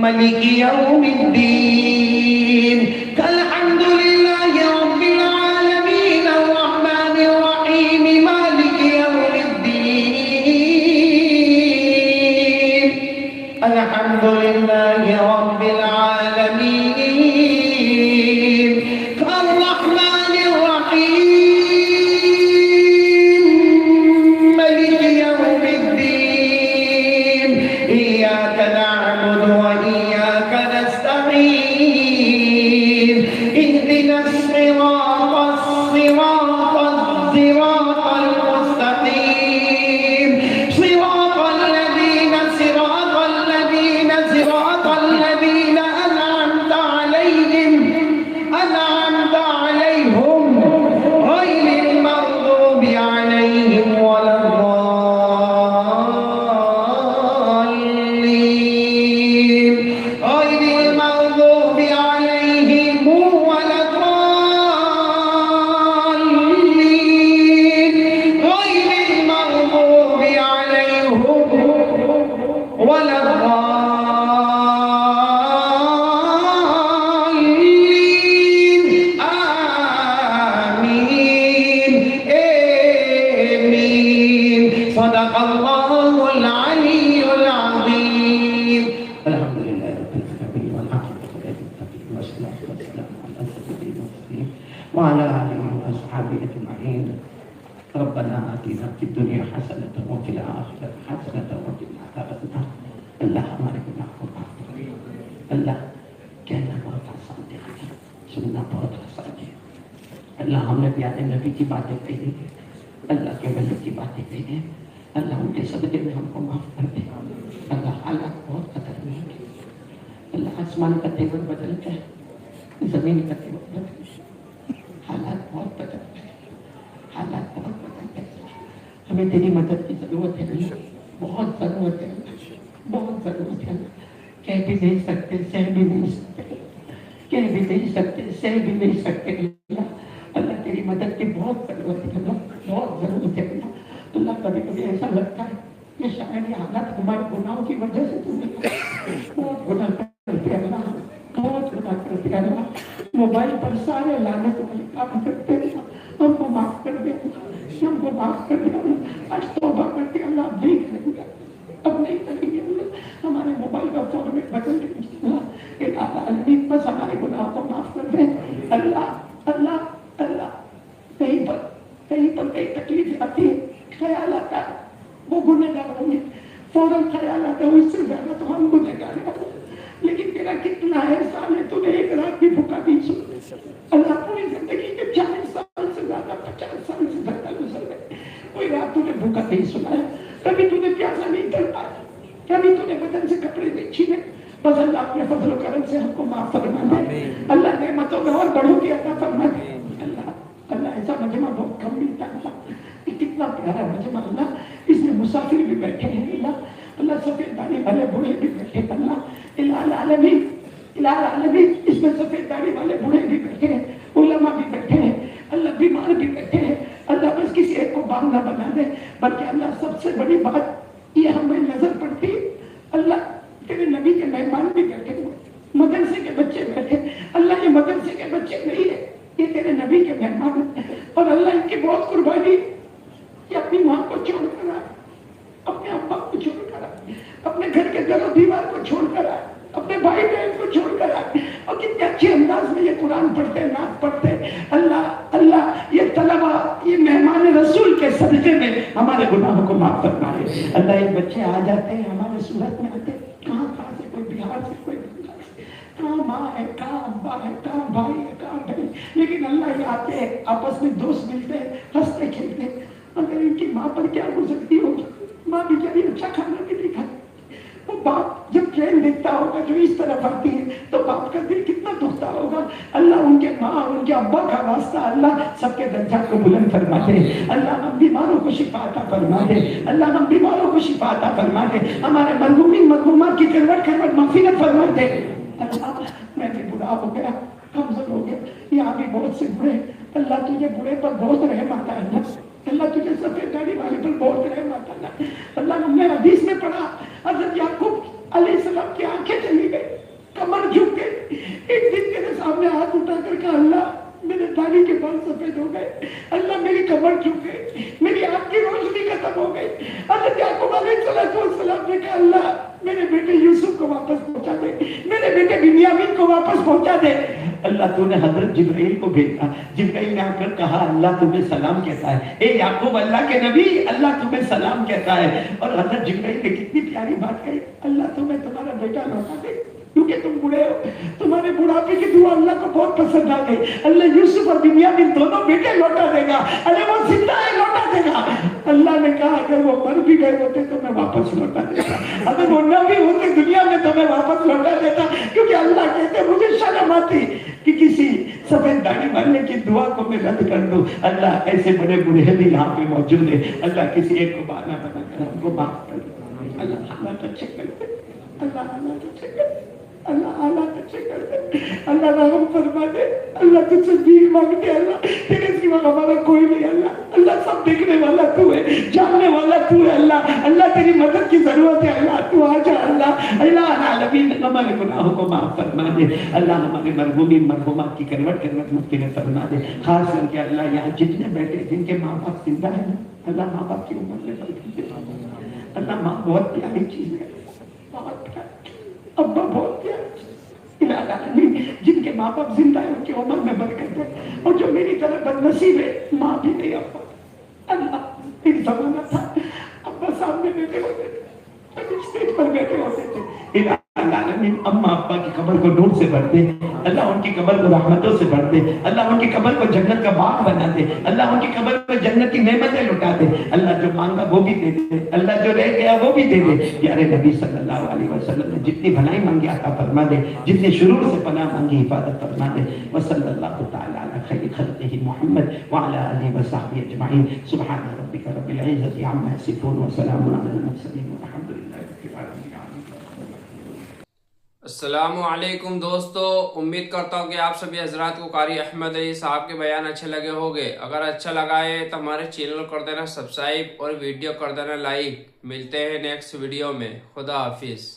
मलिक यौमिद्दीन। अल्हम्दुलिल्लाहि रब्बिल आलमीन, अर्रहमानिर रहीम, मालिक यौमिद्दीन। अल्हम्दुलिल्लाहि रब्बिल आलमीन, अर्रहमानिर रहीम, मलिक यौमिद्दीन। इय्याका नअबुदु व इय्याका नस्तईन, इहदिनस सिरातस मुस्तकीम, सिरातल लज़ीना अनअमता अलैहिम गैरिल मग़दूबि अलैहिम वलद्दाल्लीन। والسلام على سيدنا المرسلين وعلى آله وأصحابه أجمعين. ربنا آتنا في الدنيا حسنة وفي الآخرة حسنة وقنا عذاب النار. اللہ ہمارے گناہ کو معاف کرے. اللہ کہنا بہت آسان ہے, سننا بہت آسان ہے. اللہ ہم نے پیارے نبی کی باتیں کہی ہیں, اللہ کے ولی کی باتیں کہی ہیں, اللہ ان کے صدقے میں ہم کو معاف کر دے. اللہ حالات بہت خطرناک ہے. اللہ آسمان کا تیور بدل جائے, زمین کا تیور بدل جائے, حالات بہت بدل گئے, حالات بہت بدل گئے. ہمیں تیری مدد کی ضرورت ہے, بہت ضرورت ہے, بہت ضرورت ہے. کہہ بھی نہیں سکتے, سہ بھی نہیں سکتے, کہہ بھی نہیں سکتے, سہ بھی نہیں سکتے. اللہ تیری مدد کی بہت ضرورت ہے, بہت ضرورت ہے. اللہ کبھی کبھی ایسا لگتا ہے کہ شاید یہ حالات ہمارے گناہوں کی وجہ سے تم نے بہت گناہ کرتے اللہ, بہت گناہ کرتے اللہ. موبائل پر سارے لعنت والے کام کرتے ہیں, ہم کو معاف کر دے, ہم کو معاف کر دے. آج توبہ کرتے اللہ, اب نہیں کریں گے, اب نہیں کریں گے. ہمارے موبائل کا فارمیٹ بدل دیں اللہ, بس ہمارے گناہ کو معاف کر دیں اللہ. اللہ اللہ کہیں پر کہیں تکلیف آتی ہے, خیال آتا ہے وہ گنہگار ہوں گے, فوراً خیال آتا ہے اس سے زیادہ تو ہم گنہگار ہیں. لیکن تیرا کتنا احسان ہے, تو نے ایک رات کی بھوکا دی سن اللہ. پوری زندگی کے 40 سال سے زیادہ, 50 سال سے زیادہ گزر گئے, کوئی رات تو نے بھوکا نہیں سنایا, کبھی تو نے پیاسا نہیں کر پایا, کبھی تو نے بدن سے کپڑے نہیں چھینے. بس اللہ اپنے فضل و کرم سے ہم کو معاف فرما دے. اللہ نعمتوں میں اور بڑھوتی عطا فرما دے. اللہ اللہ ایسا مجمع بہت کم ملتا ہے. کتنا پیارا مجمع اللہ, اس میں مسافر بھی بیٹھے ہیں اللہ. اللہ سفید داڑھی والے بوڑھے بھی بیٹھے ہیں اللہ. الہ العالمین, الہ العالمین, اس میں سفید داڑھی والے بوڑھے بھی بیٹھے ہیں, علماء بھی بیٹھے ہیں اللہ, بیمار بھی بیٹھے ہیں اللہ. بس کسی ایک کو باغ نہ بنا دے, بلکہ اللہ سب سے بڑی بات یہ ہمیں نظر پڑتی اللہ, تیرے نبی کے مہمان بھی بیٹھے ہوئے, مدرسے کے بچے بیٹھے. اللہ یہ مدرسے کے بچے نہیں ہے, یہ تیرے نبی کے مہمان ہیں. اور اللہ ان کی بہت قربانی کہ اپنی ماں کو چھوڑ کر آئے, اپنے ابا کو چھوڑ کر آئے, اپنے گھر کے در و دیوار کو چھوڑ کر آئے, اپنے بھائی بہن کو چھوڑ کر آئے, اور کتنے اچھے انداز میں یہ قرآن پڑھتے, نعت پڑھتے. اللہ اللہ یہ طلبہ, یہ مہمان رسول کے صدقے میں ہمارے گناہوں کو معاف فرما دے اللہ. یہ بچے آ جاتے ہیں ہمارے صورت میں آتے, کہاں سے, کوئی بہار سے, کوئی بنگال سے, کہاں ماں ہے, کہاں ابا ہے, کہاں بھائی ہے, کہاں بہن, لیکن اللہ یہ آتے ہیں, آپس میں دوست ملتے ہیں, ہنستے کھیلتے. اگر ان کی ماں پر کیا گزرتی ہوگی, ماں بیچاری اچھا کھانا بھی نہیں کھاتی. وہ باپ جب ٹرین دیکھتا ہوگا جو اس طرف آتی ہے, تو باپ کا دل کتنا دکھتا ہوگا. اللہ ان کے ماں اور ان کے ابا کا واسطہ اللہ سب کے درجات کو بلند فرما دے. اللہ ہم بیماروں کو شفا عطا فرما دے. اللہ ہم بیماروں کو شفا عطا فرما دے. ہمارے مرحومین مرحومات کی کروٹ مغفرت فرما دے. اللہ میں بھی بوڑھا ہو گیا, کمزور ہو گیا, یہاں بھی بہت سے بوڑھے. اللہ تجھے بوڑھے پر بہت رحم آتا ہے اللہ. اللہ تجھے سفید داڑھی والے پر بہت رحم آتا ہے اللہ. ہم نے حدیث میں پڑھا حضرت یعقوب علیہ السلام کی آنکھیں چلی گئی, کمر جھک گئی. ایک دن میرے سامنے ہاتھ اٹھا کر کہا اللہ میرے داڑھی کے بال سفید ہو گئے, اللہ میری کمر جھک گئی, میری آنکھ کی روشنی ختم ہو گئی. حضرت یعقوب علیہ السلام نے کہا اللہ میرے بیٹے یوسف کو واپس پہنچا دے, میرے بیٹے بنیامین کو واپس پہنچا دے. اللہ تو نے حضرت جبرائیل کو بھیجا, جبرائیل نے آ کر کہا اللہ تمہیں سلام کہتا ہے. اے یعقوب اللہ کے نبی, اللہ تمہیں سلام کہتا ہے. اور حضرت جبرائیل نے کتنی پیاری بات کہی, اللہ تمہیں تمہارا بیٹا لوٹا دے, کیونکہ تم بوڑھے ہو, تمہارے بڑھاپے کی دعا اللہ کو بہت پسند آ گئی. اللہ یوسف اور بنیامین دونوں بیٹے لوٹا دے گا, ارے وہ زندہ ہے لوٹا دے گا. اللہ نے کہا اگر وہ مر بھی گئے ہوتے تو میں واپس لوٹا دیتا, اگر وہ نہ بھی ہوتے دنیا میں تو میں واپس لوٹا دیتا. کیونکہ اللہ کہتے مجھے شرم آتی کہ کسی سفید داڑھی والے کی دعا کو میں رد کر دوں. اللہ ایسے بڑے بوڑھے بھی یہاں پہ موجود ہیں, اللہ کسی ایک کو بہانہ بنا کر ہم کو معاف کر دے. اللہ حالات اچھے کر دے, اللہ حالات اچھے کر دے, اللہ حالات اچھے کر دے. اللہ رحم فرما دے. اللہ تجھ سے بھیک مانگتے اللہ, تیرے سوا ہمارا کوئی نہیں اللہ. اللہ سب دیکھنے والا تو ہے, جاننے والا تو ہے اللہ. اللہ تیری مدد کی ضرورت ہے اللہ, تو آ جا اللہ. اللہ العالمین ہمارے گناہوں کو معاف فرما دے. اللہ ہمارے مرحومین مرحومات کی کروٹ مغفرت فرما دے. خاص کر کے اللہ یہاں جتنے بیٹھے جن کے ماں باپ زندہ ہیں اللہ ماں باپ کی عمر میں برکت دے. اللہ ماں بہت پیاری چیز ہے, بہت پیاری, ابا بہت پیاری چیز. جن کے जिनके माँ बाप जिंदा है उनकी उम्र में बरकत है, और जो मेरी तरह बदनसीब है, माँ भी नहीं अब्बा। अल्लाह एक जमाना था अब्बा सामने बैठे होते थे, स्टेज पर बैठे होते थे, अम्मा अब्बा की कब्र को नूर से भर दे, अल्लाह उनकी कब्र को रहमतों से भर दे, अल्लाह उनकी कब्र को जन्नत का बाग बना दे, अल्लाह उनकी कब्र को जन्नत की नेमतें लुटा दे, अल्लाह जो मांगा वो भी दे दे, अल्लाह जो रह गया वो भी दे दे। प्यारे नबी सल्लल्लाहु अलैहि वसल्लम ने जितनी भलाई मांगी अता फरमा दे, जितनी शुरूर से पनाह मांगी हिफाजत फरमा दे। वसल्लल्लाहु तआला अला खैरि खल्क़िही मुहम्मद व अला आलिहि व सहबिहि अजमईन। सुब्हान रब्बिका रब्बिल इज्जति अम्मा यसिफून व सलामुन अलल मुरसलीन वल्हम्दुलिल्लाहि रब्बिल आलमीन। अस्सलामुअलैकुम दोस्तों, उम्मीद करता हूँ कि आप सभी हजरात को कारी अहमद अली साहब के बयान अच्छे लगे होंगे। अगर अच्छा लगा है तो हमारे चैनल को कर देना सब्सक्राइब और वीडियो कर देना लाइक। मिलते हैं नेक्स्ट वीडियो में। खुदा हाफिज़।